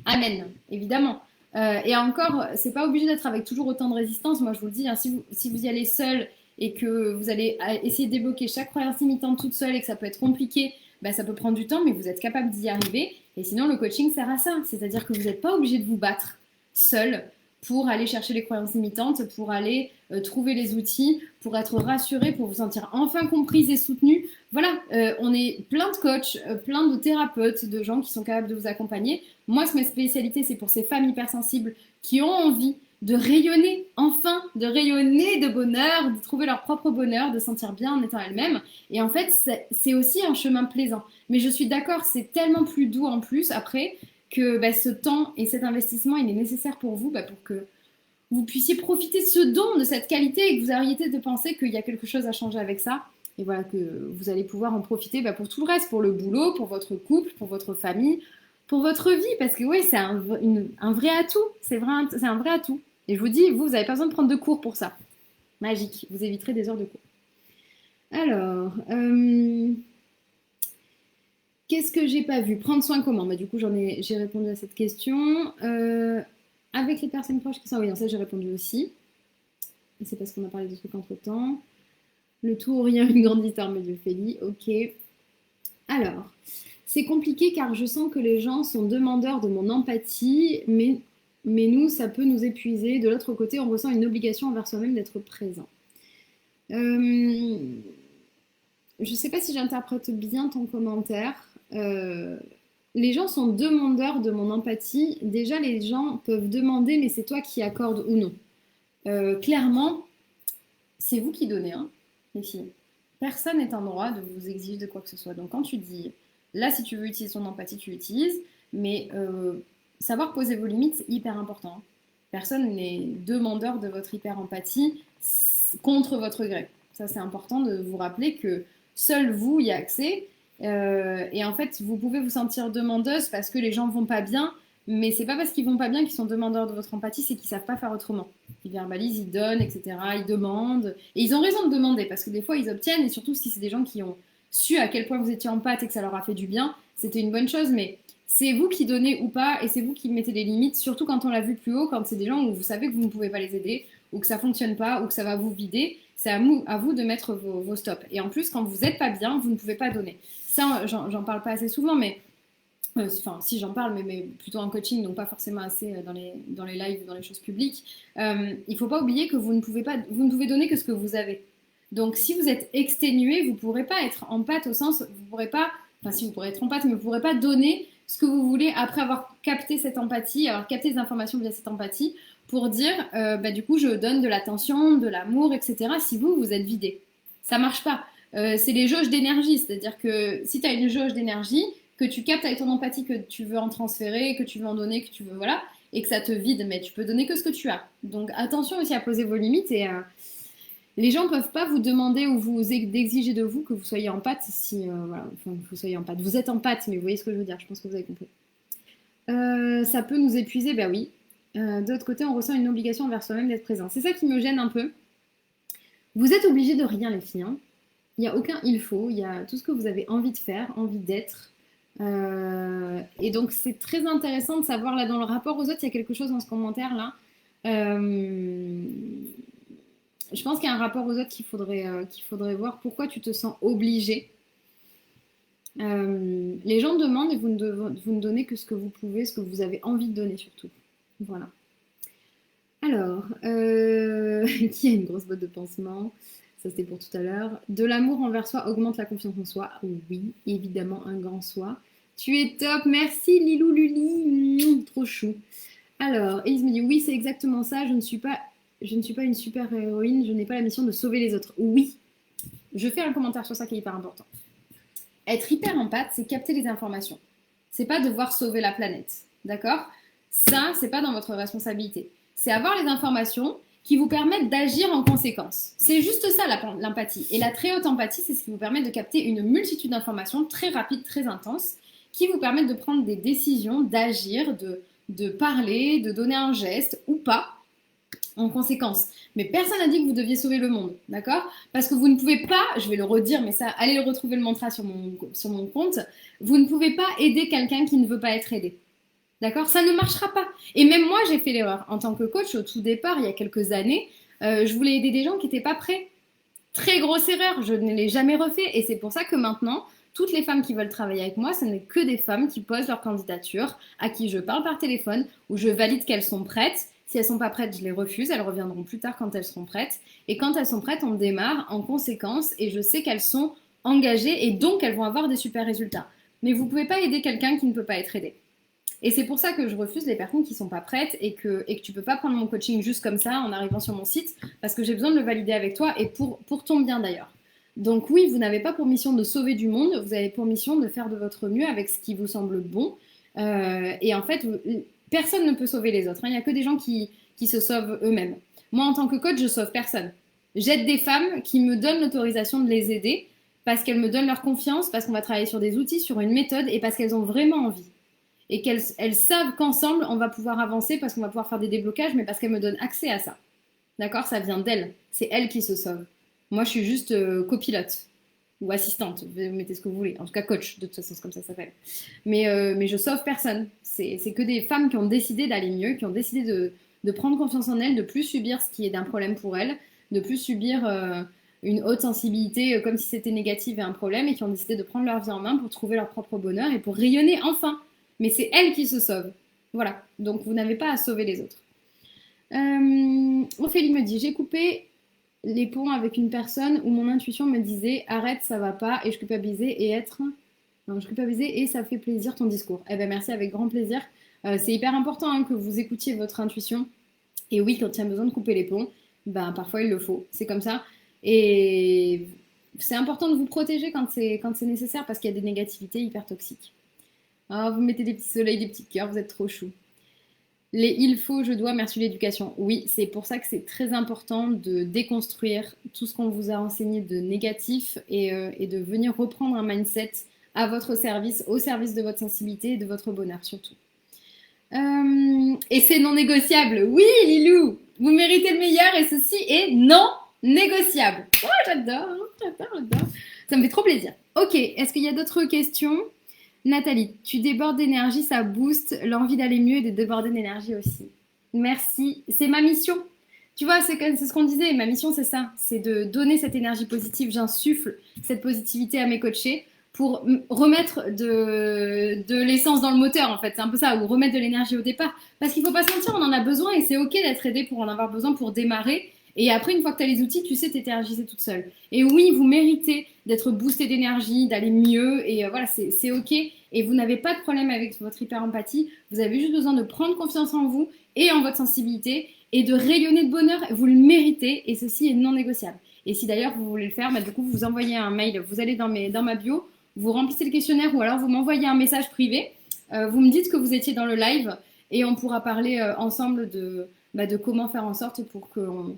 A: Amen, évidemment. Et encore, c'est pas obligé d'être avec toujours autant de résistance. Moi, je vous le dis, hein, si vous y allez seul et que vous allez essayer de débloquer chaque croyance limitante toute seule et que ça peut être compliqué, bah, ça peut prendre du temps, mais vous êtes capable d'y arriver. Et sinon, le coaching sert à ça. C'est-à-dire que vous n'êtes pas obligé de vous battre seul pour aller chercher les croyances limitantes, pour aller trouver les outils, pour être rassuré, pour vous sentir enfin comprise et soutenue. Voilà, on est plein de coachs, plein de thérapeutes, de gens qui sont capables de vous accompagner. Moi, mes spécialités, c'est pour ces femmes hypersensibles qui ont envie de rayonner, enfin, de rayonner de bonheur, de trouver leur propre bonheur, de sentir bien en étant elles-mêmes. Et en fait, c'est aussi un chemin plaisant. Mais je suis d'accord, c'est tellement plus doux en plus après que bah, ce temps et cet investissement, il est nécessaire pour vous, bah, pour que vous puissiez profiter de ce don, de cette qualité et que vous arrêtiez de penser qu'il y a quelque chose à changer avec ça. Et voilà, que vous allez pouvoir en profiter bah, pour tout le reste, pour le boulot, pour votre couple, pour votre famille, pour votre vie. Parce que oui, c'est un vrai atout. C'est un vrai atout. Et je vous dis, vous n'avez pas besoin de prendre de cours pour ça. Magique. Vous éviterez des heures de cours. Alors, qu'est-ce que j'ai pas vu? Prendre soin comment? Bah, du coup, j'ai répondu à cette question. Avec les personnes proches qui sont... Oui, non, ça j'ai répondu aussi. Et c'est parce qu'on a parlé de trucs entre-temps. Le tout ou rien, une grande histoire, me dit Ophélie. Ok. Alors, c'est compliqué car je sens que les gens sont demandeurs de mon empathie, mais nous, ça peut nous épuiser. De l'autre côté, on ressent une obligation envers soi-même d'être présent. Je ne sais pas si j'interprète bien ton commentaire. Les gens sont demandeurs de mon empathie. Déjà, les gens peuvent demander, mais c'est toi qui accordes ou non. Clairement, c'est vous qui donnez, hein, les filles. Personne n'est en droit de vous exiger de quoi que ce soit. Donc quand tu dis, là, si tu veux utiliser ton empathie, tu l'utilises, mais savoir poser vos limites, c'est hyper important. Personne n'est demandeur de votre hyper-empathie contre votre gré. Ça, c'est important de vous rappeler que seul vous y a accès. Et en fait, vous pouvez vous sentir demandeuse parce que les gens vont pas bien, mais c'est pas parce qu'ils vont pas bien qu'ils sont demandeurs de votre empathie, c'est qu'ils savent pas faire autrement. Ils verbalisent, ils donnent, etc. Ils demandent. Et ils ont raison de demander parce que des fois, ils obtiennent, et surtout si c'est des gens qui ont su à quel point vous étiez en pâte et que ça leur a fait du bien, c'était une bonne chose, mais c'est vous qui donnez ou pas, et c'est vous qui mettez les limites, surtout quand on l'a vu plus haut, quand c'est des gens où vous savez que vous ne pouvez pas les aider, ou que ça fonctionne pas, ou que ça va vous vider, c'est à vous de mettre vos stops. Et en plus, quand vous n'êtes pas bien, vous ne pouvez pas donner. Ça, j'en parle pas assez souvent, mais enfin, si j'en parle, mais plutôt en coaching, donc pas forcément assez dans les lives, dans les choses publiques. Il faut pas oublier que vous ne pouvez donner que ce que vous avez. Donc, si vous êtes exténué, vous pourrez pas être en pâte au sens, vous pourrez pas, enfin, si vous pourrez être en pâte, mais vous pourrez pas donner ce que vous voulez après avoir capté cette empathie, avoir capté des informations via cette empathie, pour dire, bah, du coup, je donne de l'attention, de l'amour, etc. Si vous êtes vidé, ça marche pas. C'est les jauges d'énergie, c'est-à-dire que si tu as une jauge d'énergie, que tu captes avec ton empathie, que tu veux en transférer, que tu veux en donner, que tu veux, voilà, et que ça te vide, mais tu peux donner que ce que tu as. Donc attention aussi à poser vos limites et les gens ne peuvent pas vous demander ou vous exiger de vous que vous soyez en pâte si, voilà, enfin, vous soyez en pâte. Vous êtes en pâte, mais vous voyez ce que je veux dire, je pense que vous avez compris. Ça peut nous épuiser, ben oui. De l'autre côté, on ressent une obligation envers soi-même d'être présent. C'est ça qui me gêne un peu. Vous êtes obligés de rien, les filles. Hein. Il n'y a aucun il faut, il y a tout ce que vous avez envie de faire, envie d'être. Et donc c'est très intéressant de savoir là dans le rapport aux autres, il y a quelque chose dans ce commentaire là. Je pense qu'il y a un rapport aux autres qu'il faudrait voir. Pourquoi tu te sens obligé? Les gens demandent et vous ne donnez que ce que vous pouvez, ce que vous avez envie de donner surtout. Voilà. Alors, qui a une grosse botte de pansement? Ça c'était pour tout à l'heure. De l'amour envers soi augmente la confiance en soi. Oui, évidemment, un grand soi. Tu es top, merci Lilou Luli, trop chou. Alors, Elise me dit oui, c'est exactement ça. Je ne suis pas une super héroïne. Je n'ai pas la mission de sauver les autres. Oui, je fais un commentaire sur ça qui est hyper important. Être hyper empathe, c'est capter les informations. C'est pas devoir sauver la planète, d'accord? Ça, c'est pas dans votre responsabilité. C'est avoir les informations qui vous permettent d'agir en conséquence. C'est juste ça l'empathie. Et la très haute empathie, c'est ce qui vous permet de capter une multitude d'informations très rapides, très intenses, qui vous permettent de prendre des décisions, d'agir, de parler, de donner un geste ou pas en conséquence. Mais personne n'a dit que vous deviez sauver le monde, d'accord? Parce que vous ne pouvez pas, je vais le redire, mais ça, allez retrouver le mantra sur mon compte, vous ne pouvez pas aider quelqu'un qui ne veut pas être aidé. D'accord? Ça ne marchera pas. Et même moi, j'ai fait l'erreur. En tant que coach, au tout départ, il y a quelques années, je voulais aider des gens qui n'étaient pas prêts. Très grosse erreur, je ne l'ai jamais refait. Et c'est pour ça que maintenant, toutes les femmes qui veulent travailler avec moi, ce n'est que des femmes qui posent leur candidature, à qui je parle par téléphone, où je valide qu'elles sont prêtes. Si elles ne sont pas prêtes, je les refuse. Elles reviendront plus tard quand elles seront prêtes. Et quand elles sont prêtes, on démarre en conséquence. Et je sais qu'elles sont engagées et donc elles vont avoir des super résultats. Mais vous ne pouvez pas aider quelqu'un qui ne peut pas être aidé. Et c'est pour ça que je refuse les personnes qui sont pas prêtes et que tu peux pas prendre mon coaching juste comme ça en arrivant sur mon site, parce que j'ai besoin de le valider avec toi et pour ton bien d'ailleurs. Donc oui, vous n'avez pas pour mission de sauver du monde, vous avez pour mission de faire de votre mieux avec ce qui vous semble bon. Et en fait, personne ne peut sauver les autres, hein. Il n'y a que des gens qui se sauvent eux-mêmes. Moi, en tant que coach, je sauve personne. J'aide des femmes qui me donnent l'autorisation de les aider parce qu'elles me donnent leur confiance, parce qu'on va travailler sur des outils, sur une méthode et parce qu'elles ont vraiment envie. Et qu'elles savent qu'ensemble, on va pouvoir avancer parce qu'on va pouvoir faire des déblocages, mais parce qu'elles me donnent accès à ça. D'accord? Ça vient d'elles. C'est elles qui se sauvent. Moi, je suis juste copilote ou assistante. Vous mettez ce que vous voulez. En tout cas, coach, de toute façon, c'est comme ça s'appelle. Mais je sauve personne. C'est que des femmes qui ont décidé d'aller mieux, qui ont décidé de prendre confiance en elles, de plus subir ce qui est d'un problème pour elles, de plus subir une haute sensibilité comme si c'était négatif et un problème, et qui ont décidé de prendre leur vie en main pour trouver leur propre bonheur et pour rayonner enfin. Mais c'est elles qui se sauvent. Voilà. Donc vous n'avez pas à sauver les autres. Ophélie me dit, j'ai coupé les ponts avec une personne où mon intuition me disait arrête, ça va pas, et je culpabilisais et être. Non, je culpabilisais et ça fait plaisir ton discours. Eh ben merci, avec grand plaisir. C'est hyper important hein, que vous écoutiez votre intuition. Et oui, quand il y a besoin de couper les ponts, ben parfois il le faut. C'est comme ça. Et c'est important de vous protéger quand c'est nécessaire parce qu'il y a des négativités hyper toxiques. Oh, vous mettez des petits soleils, des petits cœurs, vous êtes trop chou. Les il faut, je dois, merci l'éducation. Oui, c'est pour ça que c'est très important de déconstruire tout ce qu'on vous a enseigné de négatif et de venir reprendre un mindset à votre service, au service de votre sensibilité et de votre bonheur surtout. Et c'est non négociable. Oui, Lilou, vous méritez le meilleur et ceci est non négociable. Oh, j'adore, j'adore, j'adore. Ça me fait trop plaisir. Ok, est-ce qu'il y a d'autres questions? Nathalie, tu débordes d'énergie, ça booste l'envie d'aller mieux et de déborder d'énergie aussi. Merci, c'est ma mission. Tu vois, c'est ce qu'on disait, ma mission c'est ça, c'est de donner cette énergie positive, j'insuffle cette positivité à mes coachés pour remettre de l'essence dans le moteur en fait, c'est un peu ça, ou remettre de l'énergie au départ. Parce qu'il ne faut pas se mentir, on en a besoin et c'est ok d'être aidé pour en avoir besoin pour démarrer. Et après, une fois que tu as les outils, tu sais t'énergiser toute seule. Et oui, vous méritez d'être boosté d'énergie, d'aller mieux. Et voilà, c'est ok. Et vous n'avez pas de problème avec votre hyper-empathie. Vous avez juste besoin de prendre confiance en vous et en votre sensibilité et de rayonner de bonheur. Vous le méritez et ceci est non négociable. Et si d'ailleurs vous voulez le faire, bah, du coup, vous envoyez un mail. Vous allez dans ma bio, vous remplissez le questionnaire ou alors vous m'envoyez un message privé. Vous me dites que vous étiez dans le live et on pourra parler ensemble de comment faire en sorte pour qu'on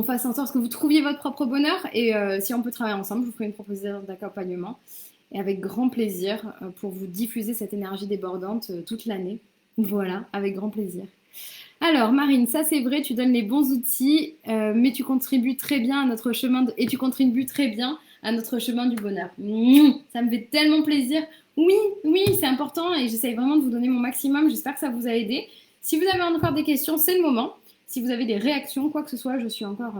A: fasse en sorte que vous trouviez votre propre bonheur et si on peut travailler ensemble, je vous ferai une proposition d'accompagnement et avec grand plaisir pour vous diffuser cette énergie débordante toute l'année. Voilà, avec grand plaisir. Alors Marine, ça c'est vrai, tu donnes les bons outils, mais tu contribues très bien à notre chemin et tu contribues très bien à notre chemin du bonheur. Ça me fait tellement plaisir. Oui, oui, c'est important et j'essaye vraiment de vous donner mon maximum. J'espère que ça vous a aidé. Si vous avez encore des questions, c'est le moment. Si vous avez des réactions, quoi que ce soit, je suis encore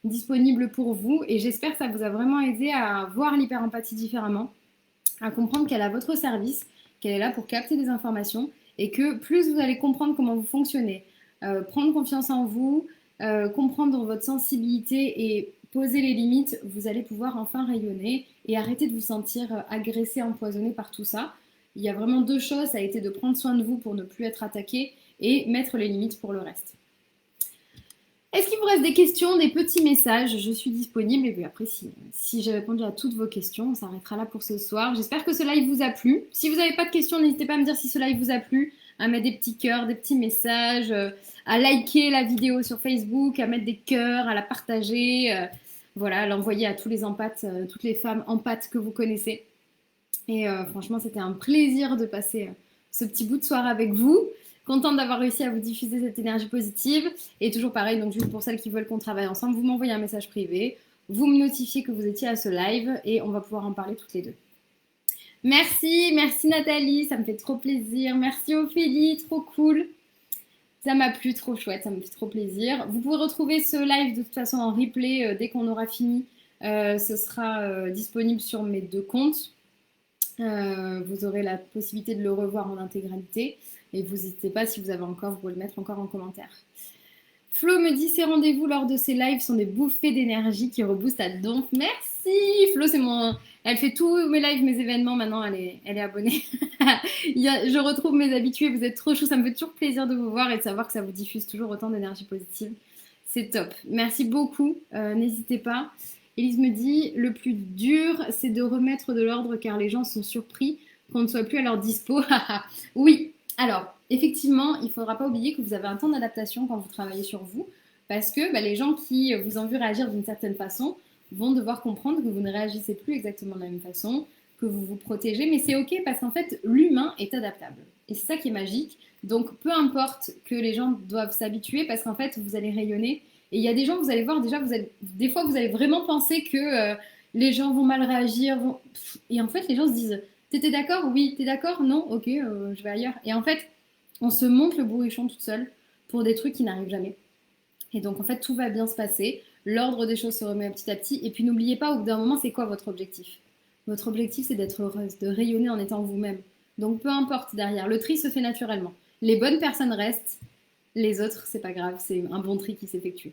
A: disponible pour vous et j'espère que ça vous a vraiment aidé à voir l'hyper-empathie différemment, à comprendre qu'elle est à votre service, qu'elle est là pour capter des informations et que plus vous allez comprendre comment vous fonctionnez, prendre confiance en vous, comprendre votre sensibilité et poser les limites, vous allez pouvoir enfin rayonner et arrêter de vous sentir agressé, empoisonné par tout ça. Il y a vraiment deux choses, ça a été de prendre soin de vous pour ne plus être attaqué et mettre les limites pour le reste. Est-ce qu'il vous reste des questions, des petits messages? Je suis disponible et puis après si j'ai répondu à toutes vos questions, on s'arrêtera là pour ce soir. J'espère que ce live vous a plu. Si vous n'avez pas de questions, n'hésitez pas à me dire si ce live vous a plu, à mettre des petits cœurs, des petits messages, à liker la vidéo sur Facebook, à mettre des cœurs, à la partager, voilà, à l'envoyer à tous les empathes, toutes les femmes empathes que vous connaissez. Et franchement, c'était un plaisir de passer ce petit bout de soirée avec vous. Contente d'avoir réussi à vous diffuser cette énergie positive. Et toujours pareil, donc juste pour celles qui veulent qu'on travaille ensemble, vous m'envoyez un message privé, vous me notifiez que vous étiez à ce live et on va pouvoir en parler toutes les deux. Merci, merci Nathalie, ça me fait trop plaisir. Merci Ophélie, trop cool. Ça m'a plu, trop chouette, ça me fait trop plaisir. Vous pouvez retrouver ce live de toute façon en replay dès qu'on aura fini. Ce sera disponible sur mes deux comptes. Vous aurez la possibilité de le revoir en intégralité. Et vous n'hésitez pas, si vous avez encore, vous pouvez le mettre encore en commentaire. Flo me dit ces rendez-vous lors de ces lives sont des bouffées d'énergie qui reboostent à donf. Merci Flo, c'est mon... Elle fait tous mes lives, mes événements maintenant, elle est abonnée. Je retrouve mes habitués, vous êtes trop chou, ça me fait toujours plaisir de vous voir et de savoir que ça vous diffuse toujours autant d'énergie positive. C'est top. Merci beaucoup, n'hésitez pas. Élise me dit, le plus dur, c'est de remettre de l'ordre car les gens sont surpris qu'on ne soit plus à leur dispo. Oui, alors, effectivement, il ne faudra pas oublier que vous avez un temps d'adaptation quand vous travaillez sur vous, parce que les gens qui vous ont vu réagir d'une certaine façon vont devoir comprendre que vous ne réagissez plus exactement de la même façon, que vous vous protégez, mais c'est ok parce qu'en fait, l'humain est adaptable. Et c'est ça qui est magique. Donc, peu importe que les gens doivent s'habituer, parce qu'en fait, vous allez rayonner. Et il y a des gens, vous allez voir, déjà, des fois, vous allez vraiment penser que les gens vont mal réagir. Et en fait, les gens se disent, t'étais d'accord? Oui. T'es d'accord? Non? Ok, je vais ailleurs. Et en fait, on se monte le bourrichon toute seule pour des trucs qui n'arrivent jamais. Et donc, en fait, tout va bien se passer. L'ordre des choses se remet petit à petit. Et puis, n'oubliez pas, au bout d'un moment, c'est quoi votre objectif? Votre objectif, c'est d'être heureuse, de rayonner en étant vous-même. Donc, peu importe derrière. Le tri se fait naturellement. Les bonnes personnes restent. Les autres, c'est pas grave. C'est un bon tri qui s'effectue.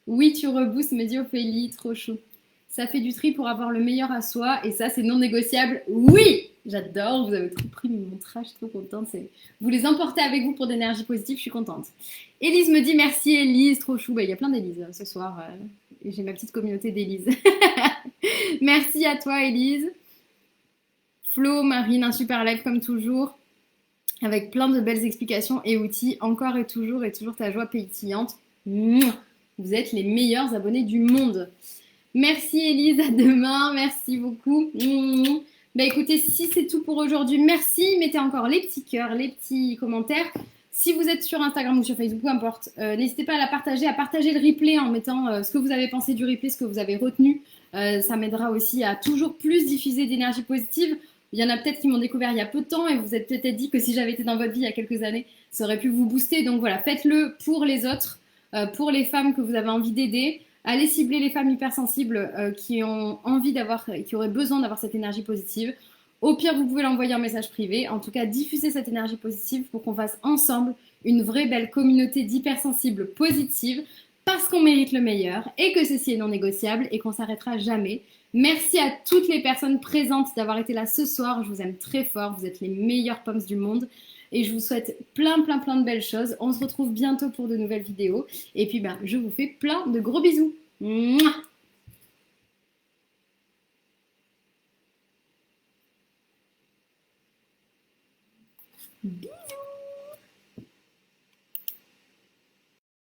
A: Oui, tu reboostes, me dit Ophélie, trop chou. Ça fait du tri pour avoir le meilleur à soi et ça, c'est non négociable. Oui, j'adore, vous avez trop pris mon montrage, trop contente. Vous les emportez avec vous pour d'énergie positive, je suis contente. Élise me dit merci Élise, trop chou. Il y a plein d'Élise ce soir. J'ai ma petite communauté d'Élise. Merci à toi Élise. Flo, Marine, un super live comme toujours. Avec plein de belles explications et outils. Encore et toujours ta joie pétillante. Vous êtes les meilleurs abonnés du monde. Merci Élise, à demain, merci beaucoup. Écoutez, si c'est tout pour aujourd'hui, merci. Mettez encore les petits cœurs, les petits commentaires. Si vous êtes sur Instagram ou sur Facebook, peu importe, n'hésitez pas à à partager le replay en mettant ce que vous avez pensé du replay, ce que vous avez retenu. Ça m'aidera aussi à toujours plus diffuser d'énergie positive. Il y en a peut-être qui m'ont découvert il y a peu de temps et vous êtes peut-être dit que si j'avais été dans votre vie il y a quelques années, ça aurait pu vous booster. Donc voilà, faites-le pour les autres, pour les femmes que vous avez envie d'aider. Allez cibler les femmes hypersensibles qui ont envie qui auraient besoin d'avoir cette énergie positive. Au pire, vous pouvez l'envoyer en message privé. En tout cas, diffusez cette énergie positive pour qu'on fasse ensemble une vraie belle communauté d'hypersensibles positives parce qu'on mérite le meilleur et que ceci est non négociable et qu'on s'arrêtera jamais. Merci à toutes les personnes présentes d'avoir été là ce soir. Je vous aime très fort. Vous êtes les meilleures pommes du monde. Et je vous souhaite plein de belles choses. On se retrouve bientôt pour de nouvelles vidéos. Et puis, je vous fais plein de gros bisous. Mouah.